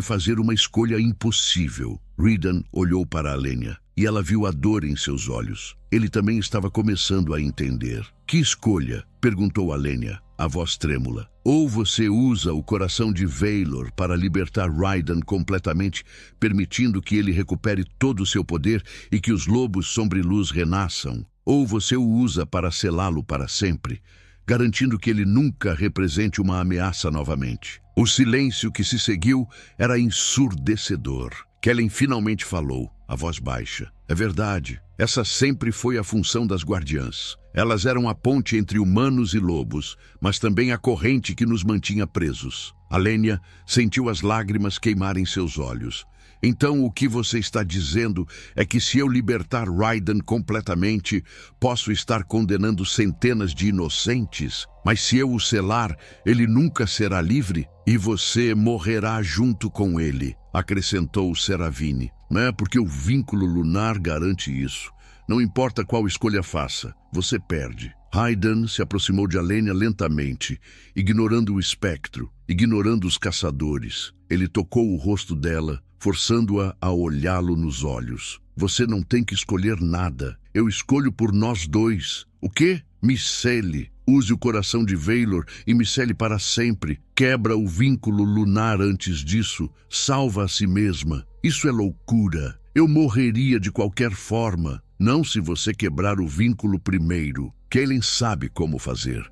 fazer uma escolha impossível. Redan olhou para Alenia e ela viu a dor em seus olhos. Ele também estava começando a entender. Que escolha? Perguntou Alenia, a voz trêmula. Ou você usa o coração de Veilor para libertar Raiden completamente, permitindo que ele recupere todo o seu poder e que os lobos sombriluz renasçam. Ou você o usa para selá-lo para sempre, garantindo que ele nunca represente uma ameaça novamente. O silêncio que se seguiu era ensurdecedor. Kellen finalmente falou, a voz baixa. É verdade, essa sempre foi a função das guardiãs. Elas eram a ponte entre humanos e lobos, mas também a corrente que nos mantinha presos. Alenia sentiu as lágrimas queimarem seus olhos. Então o que você está dizendo é que se eu libertar Raiden completamente, posso estar condenando centenas de inocentes? Mas se eu o selar, ele nunca será livre? E você morrerá junto com ele, acrescentou Seravine. Porque o vínculo lunar garante isso. Não importa qual escolha faça, você perde. Raiden se aproximou de Alenia lentamente, ignorando o espectro, ignorando os caçadores. Ele tocou o rosto dela, forçando-a a olhá-lo nos olhos. Você não tem que escolher nada. Eu escolho por nós dois. O quê? Me cele. Use o coração de Vaylor e me cele para sempre. Quebra o vínculo lunar antes disso. Salva a si mesma. Isso é loucura. Eu morreria de qualquer forma. Não se você quebrar o vínculo primeiro. Kellen sabe como fazer.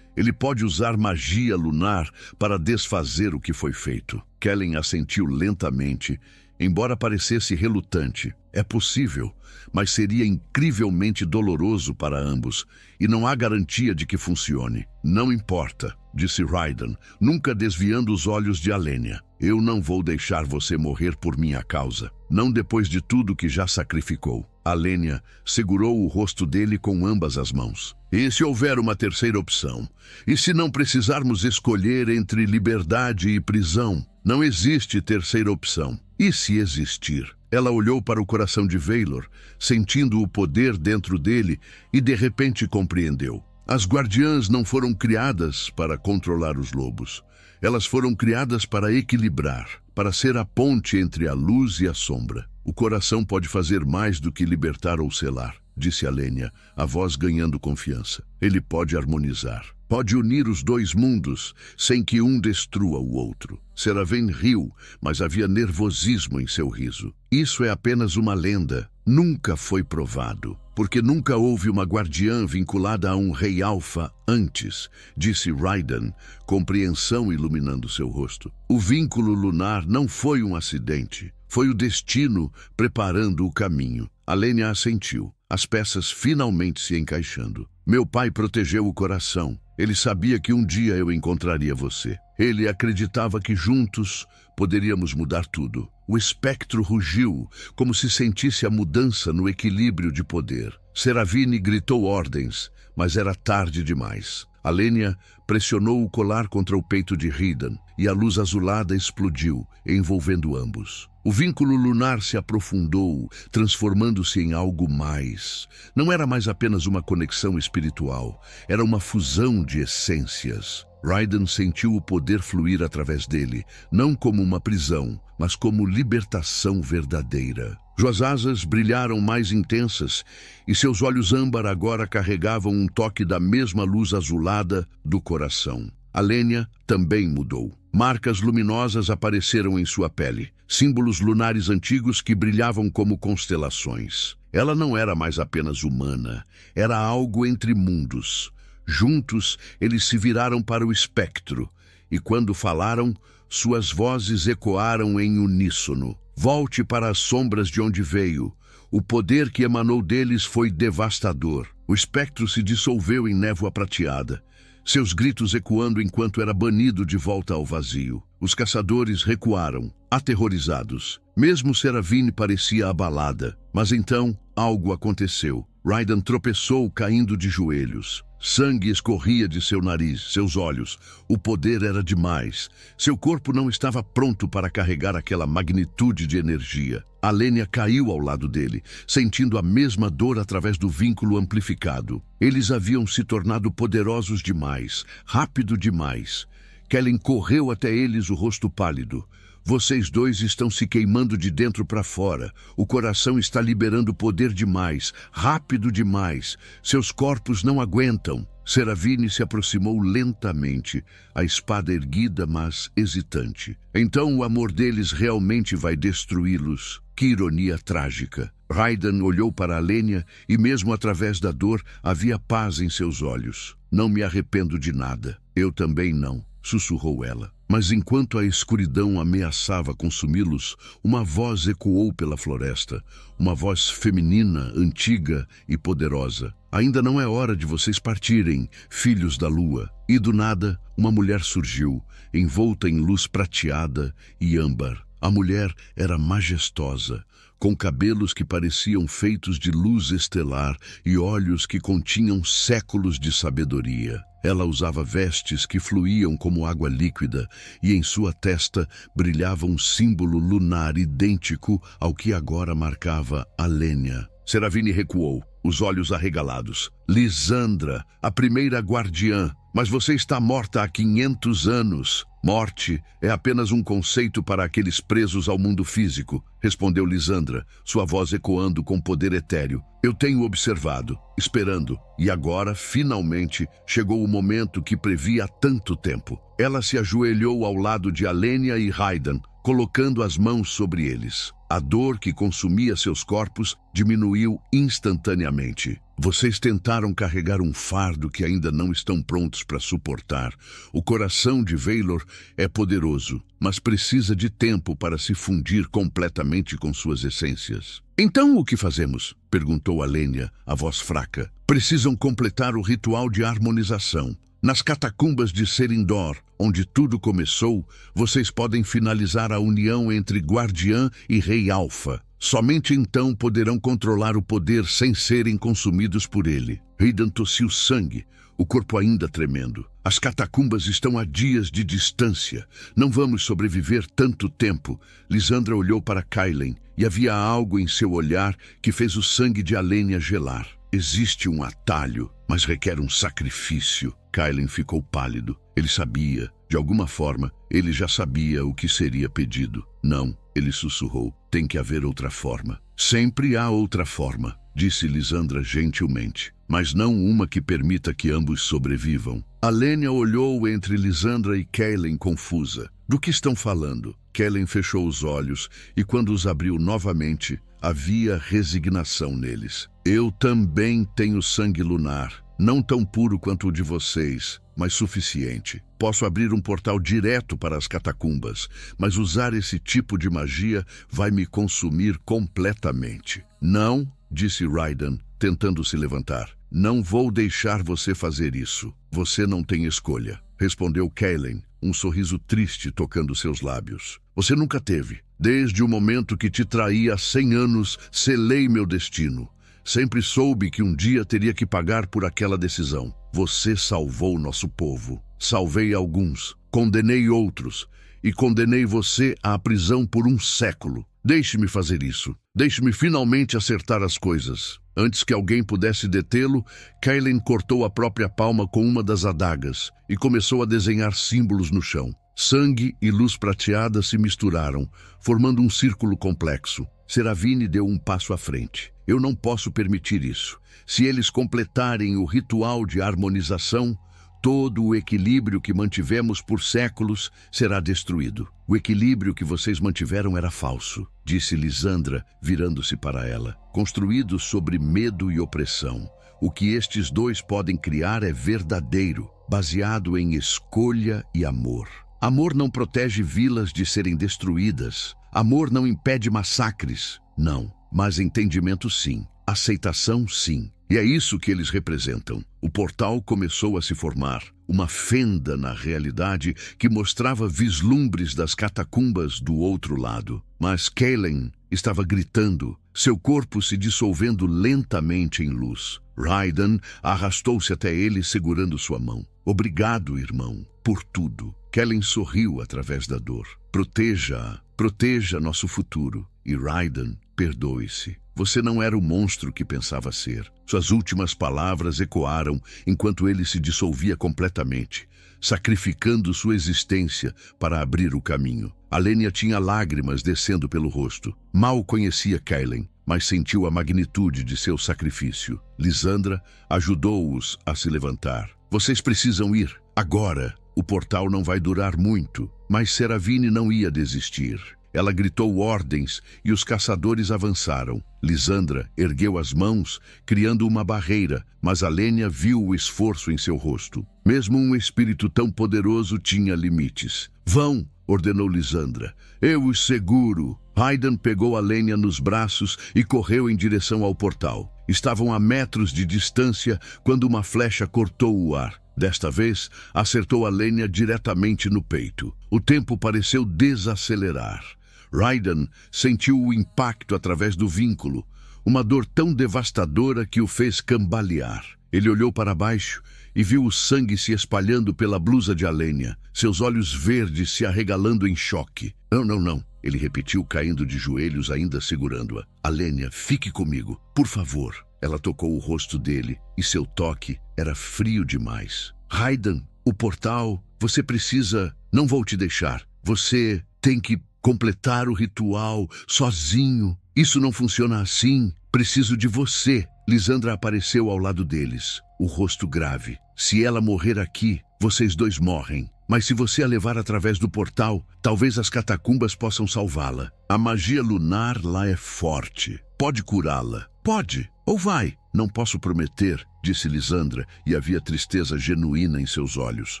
Ele pode usar magia lunar para desfazer o que foi feito. Kellen assentiu lentamente, embora parecesse relutante. É possível, mas seria incrivelmente doloroso para ambos, e não há garantia de que funcione. Não importa, disse Raiden, nunca desviando os olhos de Alenia. Eu não vou deixar você morrer por minha causa. Não depois de tudo que já sacrificou. Alenia segurou o rosto dele com ambas as mãos. E se houver uma terceira opção? E se não precisarmos escolher entre liberdade e prisão? Não existe terceira opção. E se existir? Ela olhou para o coração de Vaylor, sentindo o poder dentro dele, e de repente compreendeu. As guardiãs não foram criadas para controlar os lobos. Elas foram criadas para equilibrar, para ser a ponte entre a luz e a sombra. O coração pode fazer mais do que libertar ou selar, disse Alenia, a voz ganhando confiança. Ele pode harmonizar. Pode unir os dois mundos, sem que um destrua o outro. Seravine riu, mas havia nervosismo em seu riso. Isso é apenas uma lenda. Nunca foi provado, porque nunca houve uma guardiã vinculada a um rei alfa antes, disse Raiden, compreensão iluminando seu rosto. O vínculo lunar não foi um acidente. Foi o destino preparando o caminho. Alenia assentiu, as peças finalmente se encaixando. Meu pai protegeu o coração. Ele sabia que um dia eu encontraria você. Ele acreditava que juntos poderíamos mudar tudo. O espectro rugiu, como se sentisse a mudança no equilíbrio de poder. Seravine gritou ordens, mas era tarde demais. Alenia pressionou o colar contra o peito de Raiden, e a luz azulada explodiu, envolvendo ambos. O vínculo lunar se aprofundou, transformando-se em algo mais. Não era mais apenas uma conexão espiritual, era uma fusão de essências. Raiden sentiu o poder fluir através dele, não como uma prisão, mas como libertação verdadeira. Suas asas brilharam mais intensas e seus olhos âmbar agora carregavam um toque da mesma luz azulada do coração. Alenia também mudou. Marcas luminosas apareceram em sua pele, símbolos lunares antigos que brilhavam como constelações. Ela não era mais apenas humana, era algo entre mundos. Juntos, eles se viraram para o espectro, e quando falaram, suas vozes ecoaram em uníssono. Volte para as sombras de onde veio. O poder que emanou deles foi devastador. O espectro se dissolveu em névoa prateada, seus gritos ecoando enquanto era banido de volta ao vazio. Os caçadores recuaram, aterrorizados. Mesmo Seravine parecia abalada. Mas então, algo aconteceu. Raiden tropeçou, caindo de joelhos. Sangue escorria de seu nariz, seus olhos. O poder era demais. Seu corpo não estava pronto para carregar aquela magnitude de energia. Alenia caiu ao lado dele, sentindo a mesma dor através do vínculo amplificado. Eles haviam se tornado poderosos demais, rápido demais. Kellen correu até eles, o rosto pálido. Vocês dois estão se queimando de dentro para fora. O coração está liberando poder demais, rápido demais. Seus corpos não aguentam. Seravine se aproximou lentamente, a espada erguida, mas hesitante. Então o amor deles realmente vai destruí-los. Que ironia trágica. Raiden olhou para Alenia e mesmo através da dor havia paz em seus olhos. Não me arrependo de nada. Eu também não, sussurrou ela. Mas enquanto a escuridão ameaçava consumi-los, uma voz ecoou pela floresta, uma voz feminina, antiga e poderosa. Ainda não é hora de vocês partirem, filhos da lua. E do nada, uma mulher surgiu, envolta em luz prateada e âmbar. A mulher era majestosa, com cabelos que pareciam feitos de luz estelar e olhos que continham séculos de sabedoria. Ela usava vestes que fluíam como água líquida e em sua testa brilhava um símbolo lunar idêntico ao que agora marcava Alenia. Seravine recuou, os olhos arregalados. Lisandra, a primeira guardiã, mas você está morta há 500 anos. Morte é apenas um conceito para aqueles presos ao mundo físico, respondeu Lisandra, sua voz ecoando com poder etéreo. Eu tenho observado, esperando, e agora, finalmente, chegou o momento que previ há tanto tempo. Ela se ajoelhou ao lado de Alenia e Raiden, colocando as mãos sobre eles. A dor que consumia seus corpos diminuiu instantaneamente. Vocês tentaram carregar um fardo que ainda não estão prontos para suportar. O coração de Vaylor é poderoso, mas precisa de tempo para se fundir completamente com suas essências. Então o que fazemos? Perguntou Alenia, a voz fraca. Precisam completar o ritual de harmonização. Nas catacumbas de Serindor, onde tudo começou, vocês podem finalizar a união entre Guardiã e Rei Alfa. Somente então poderão controlar o poder sem serem consumidos por ele. Raiden tossiu sangue, o corpo ainda tremendo. As catacumbas estão a dias de distância. Não vamos sobreviver tanto tempo. Lisandra olhou para Kailen e havia algo em seu olhar que fez o sangue de Alenia gelar. Existe um atalho, mas requer um sacrifício. Kailen ficou pálido. Ele sabia, de alguma forma, ele já sabia o que seria pedido. Não, ele sussurrou. Tem que haver outra forma. Sempre há outra forma, disse Lisandra gentilmente, mas não uma que permita que ambos sobrevivam. Alenia olhou entre Lisandra e Kailen confusa. Do que estão falando? Kailen fechou os olhos e quando os abriu novamente, havia resignação neles. Eu também tenho sangue lunar. Não tão puro quanto o de vocês, mas suficiente. Posso abrir um portal direto para as catacumbas, mas usar esse tipo de magia vai me consumir completamente. Não, disse Raiden, tentando se levantar. Não vou deixar você fazer isso. Você não tem escolha, respondeu Kailen, um sorriso triste tocando seus lábios. Você nunca teve. Desde o momento que te traí há 100 anos, selei meu destino. Sempre soube que um dia teria que pagar por aquela decisão. Você salvou nosso povo. Salvei alguns, condenei outros e condenei você à prisão por 1 século. Deixe-me fazer isso. Deixe-me finalmente acertar as coisas. Antes que alguém pudesse detê-lo, Kailen cortou a própria palma com uma das adagas e começou a desenhar símbolos no chão. Sangue e luz prateada se misturaram, formando um círculo complexo. Seravine deu um passo à frente. Eu não posso permitir isso. Se eles completarem o ritual de harmonização, todo o equilíbrio que mantivemos por séculos será destruído. O equilíbrio que vocês mantiveram era falso, disse Lisandra, virando-se para ela. Construído sobre medo e opressão. O que estes dois podem criar é verdadeiro, baseado em escolha e amor. Amor não protege vilas de serem destruídas. Amor não impede massacres. Não. Mas entendimento sim, aceitação sim. E é isso que eles representam. O portal começou a se formar, uma fenda na realidade que mostrava vislumbres das catacumbas do outro lado. Mas Kailen estava gritando, seu corpo se dissolvendo lentamente em luz. Raiden arrastou-se até ele segurando sua mão. Obrigado, irmão, por tudo. Kailen sorriu através da dor. Proteja nosso futuro. E Raiden, perdoe-se. Você não era o monstro que pensava ser. Suas últimas palavras ecoaram enquanto ele se dissolvia completamente, sacrificando sua existência para abrir o caminho. Alenia tinha lágrimas descendo pelo rosto. Mal conhecia Kailen, mas sentiu a magnitude de seu sacrifício. Lisandra ajudou-os a se levantar. Vocês precisam ir, agora. O portal não vai durar muito, mas Seravine não ia desistir. Ela gritou ordens e os caçadores avançaram. Lisandra ergueu as mãos, criando uma barreira, mas Alenia viu o esforço em seu rosto. Mesmo um espírito tão poderoso tinha limites. Vão, ordenou Lisandra. Eu os seguro. Raiden pegou Alenia nos braços e correu em direção ao portal. Estavam a metros de distância quando uma flecha cortou o ar. Desta vez, acertou Alenia diretamente no peito. O tempo pareceu desacelerar. Raiden sentiu o impacto através do vínculo, uma dor tão devastadora que o fez cambalear. Ele olhou para baixo e viu o sangue se espalhando pela blusa de Alenia, seus olhos verdes se arregalando em choque. Não, não, não, ele repetiu, caindo de joelhos, ainda segurando-a. Alenia, fique comigo, por favor. Ela tocou o rosto dele e seu toque era frio demais. Raiden, o portal, você precisa... Não vou te deixar. Você tem que completar o ritual sozinho. Isso não funciona assim. Preciso de você. Lisandra apareceu ao lado deles, o rosto grave. Se ela morrer aqui, vocês dois morrem. Mas se você a levar através do portal, talvez as catacumbas possam salvá-la. A magia lunar lá é forte. Pode curá-la. Pode. Ou vai. Não posso prometer, disse Lisandra, e havia tristeza genuína em seus olhos.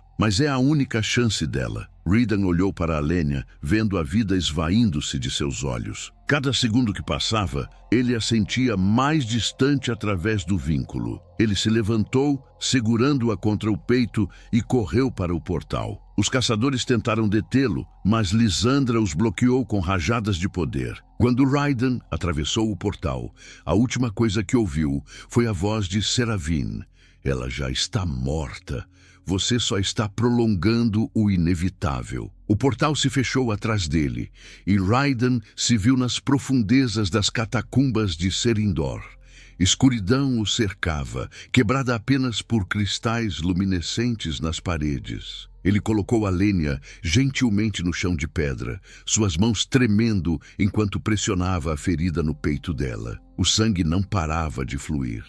Mas é a única chance dela. Raiden olhou para Alenia, vendo a vida esvaindo-se de seus olhos. Cada segundo que passava, ele a sentia mais distante através do vínculo. Ele se levantou, segurando-a contra o peito, e correu para o portal. Os caçadores tentaram detê-lo, mas Lisandra os bloqueou com rajadas de poder. Quando Raiden atravessou o portal, a última coisa que ouviu foi a voz de Seravine. Ela já está morta. Você só está prolongando o inevitável. O portal se fechou atrás dele, e Raiden se viu nas profundezas das catacumbas de Serindor. Escuridão o cercava, quebrada apenas por cristais luminescentes nas paredes. Ele colocou Alenia gentilmente no chão de pedra, suas mãos tremendo enquanto pressionava a ferida no peito dela. O sangue não parava de fluir.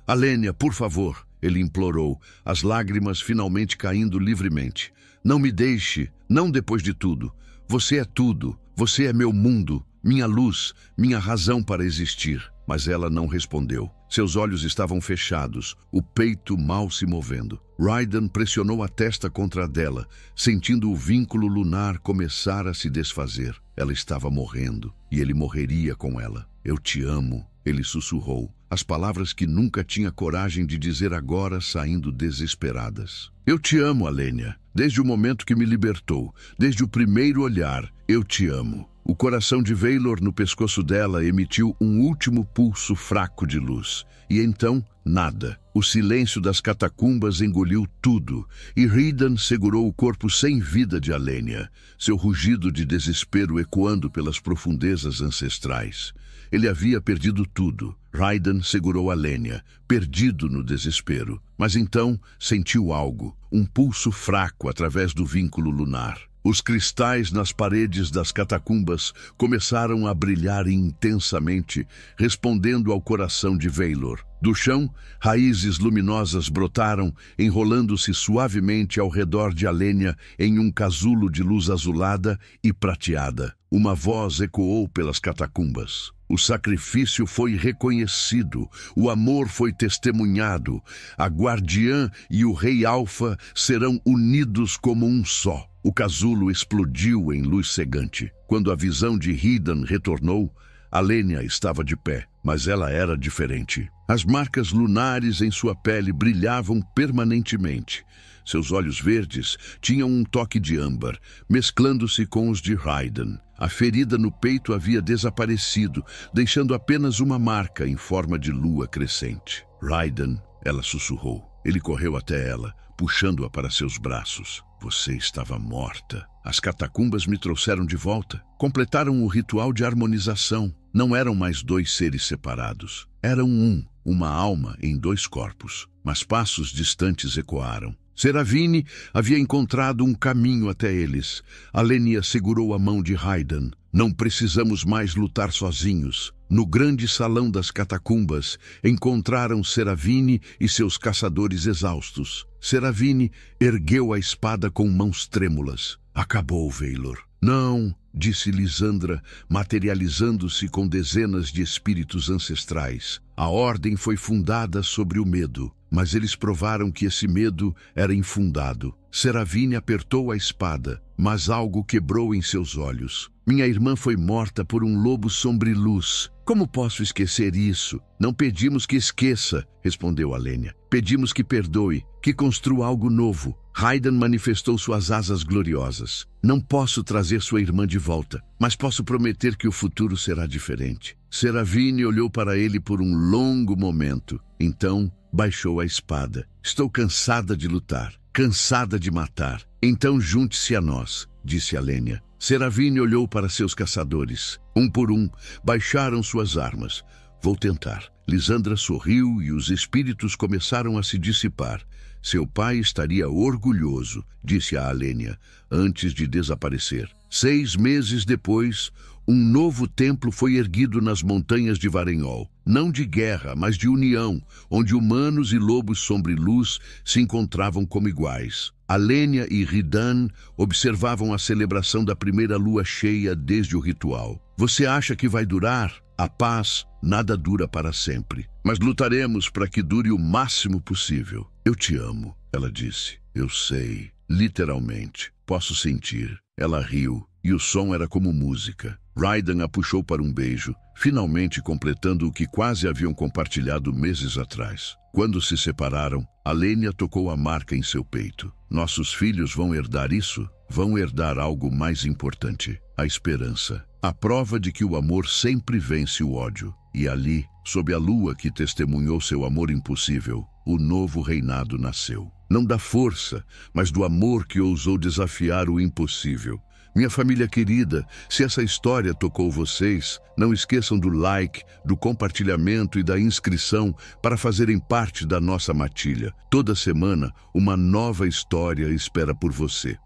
Alenia, por favor, ele implorou, as lágrimas finalmente caindo livremente. Não me deixe, não depois de tudo. Você é tudo, você é meu mundo, minha luz, minha razão para existir. Mas ela não respondeu. Seus olhos estavam fechados, o peito mal se movendo. Raiden pressionou a testa contra a dela, sentindo o vínculo lunar começar a se desfazer. Ela estava morrendo, e ele morreria com ela. Eu te amo, ele sussurrou, as palavras que nunca tinha coragem de dizer agora saindo desesperadas. Eu te amo, Alenia. Desde o momento que me libertou, desde o primeiro olhar, eu te amo. O coração de Veilor no pescoço dela emitiu um último pulso fraco de luz. E então, nada. O silêncio das catacumbas engoliu tudo, e Raiden segurou o corpo sem vida de Alenia, seu rugido de desespero ecoando pelas profundezas ancestrais. Ele havia perdido tudo. Raiden segurou Alenia, perdido no desespero. Mas então sentiu algo, um pulso fraco através do vínculo lunar. Os cristais nas paredes das catacumbas começaram a brilhar intensamente, respondendo ao coração de Veilor. Do chão, raízes luminosas brotaram, enrolando-se suavemente ao redor de Alenia em um casulo de luz azulada e prateada. Uma voz ecoou pelas catacumbas. O sacrifício foi reconhecido, o amor foi testemunhado. A guardiã e o rei Alfa serão unidos como um só. O casulo explodiu em luz cegante. Quando a visão de Raiden retornou, Alenia estava de pé, mas ela era diferente. As marcas lunares em sua pele brilhavam permanentemente. Seus olhos verdes tinham um toque de âmbar, mesclando-se com os de Raiden. A ferida no peito havia desaparecido, deixando apenas uma marca em forma de lua crescente. Raiden, ela sussurrou. Ele correu até ela, puxando-a para seus braços. Você estava morta. As catacumbas me trouxeram de volta. Completaram o ritual de harmonização. Não eram mais dois seres separados. Eram uma alma em dois corpos. Mas passos distantes ecoaram. Seravine havia encontrado um caminho até eles. Alenia segurou a mão de Raiden. Não precisamos mais lutar sozinhos. No grande salão das catacumbas, encontraram Seravine e seus caçadores exaustos. Seravine ergueu a espada com mãos trêmulas. Acabou, Veilor. Não, disse Lisandra, materializando-se com dezenas de espíritos ancestrais. A ordem foi fundada sobre o medo, mas eles provaram que esse medo era infundado. Seravine apertou a espada, mas algo quebrou em seus olhos. Minha irmã foi morta por um lobo sombriluz. Como posso esquecer isso? Não pedimos que esqueça, respondeu Alenia. Pedimos que perdoe, que construa algo novo. Raiden manifestou suas asas gloriosas. Não posso trazer sua irmã de volta, mas posso prometer que o futuro será diferente. Seravine olhou para ele por um longo momento. Então, baixou a espada. Estou cansada de lutar, cansada de matar. Então junte-se a nós, disse Alenia. Seravine olhou para seus caçadores. Um por um, baixaram suas armas. Vou tentar. Lisandra sorriu e os espíritos começaram a se dissipar. Seu pai estaria orgulhoso, disse a Alenia, antes de desaparecer. 6 meses depois, um novo templo foi erguido nas montanhas de Varenhol. Não de guerra, mas de união, onde humanos e lobos sombriluz se encontravam como iguais. Alenia e Ridan observavam a celebração da primeira lua cheia desde o ritual. Você acha que vai durar? A paz nada dura para sempre, mas lutaremos para que dure o máximo possível. Eu te amo, ela disse. Eu sei, literalmente. Posso sentir. Ela riu, e o som era como música. Raiden a puxou para um beijo, finalmente completando o que quase haviam compartilhado meses atrás. Quando se separaram, Alenia tocou a marca em seu peito. Nossos filhos vão herdar isso? Vão herdar algo mais importante, a esperança. A prova de que o amor sempre vence o ódio. E ali, sob a lua que testemunhou seu amor impossível, o novo reinado nasceu. Não da força, mas do amor que ousou desafiar o impossível. Minha família querida, se essa história tocou vocês, não esqueçam do like, do compartilhamento e da inscrição para fazerem parte da nossa matilha. Toda semana, uma nova história espera por você.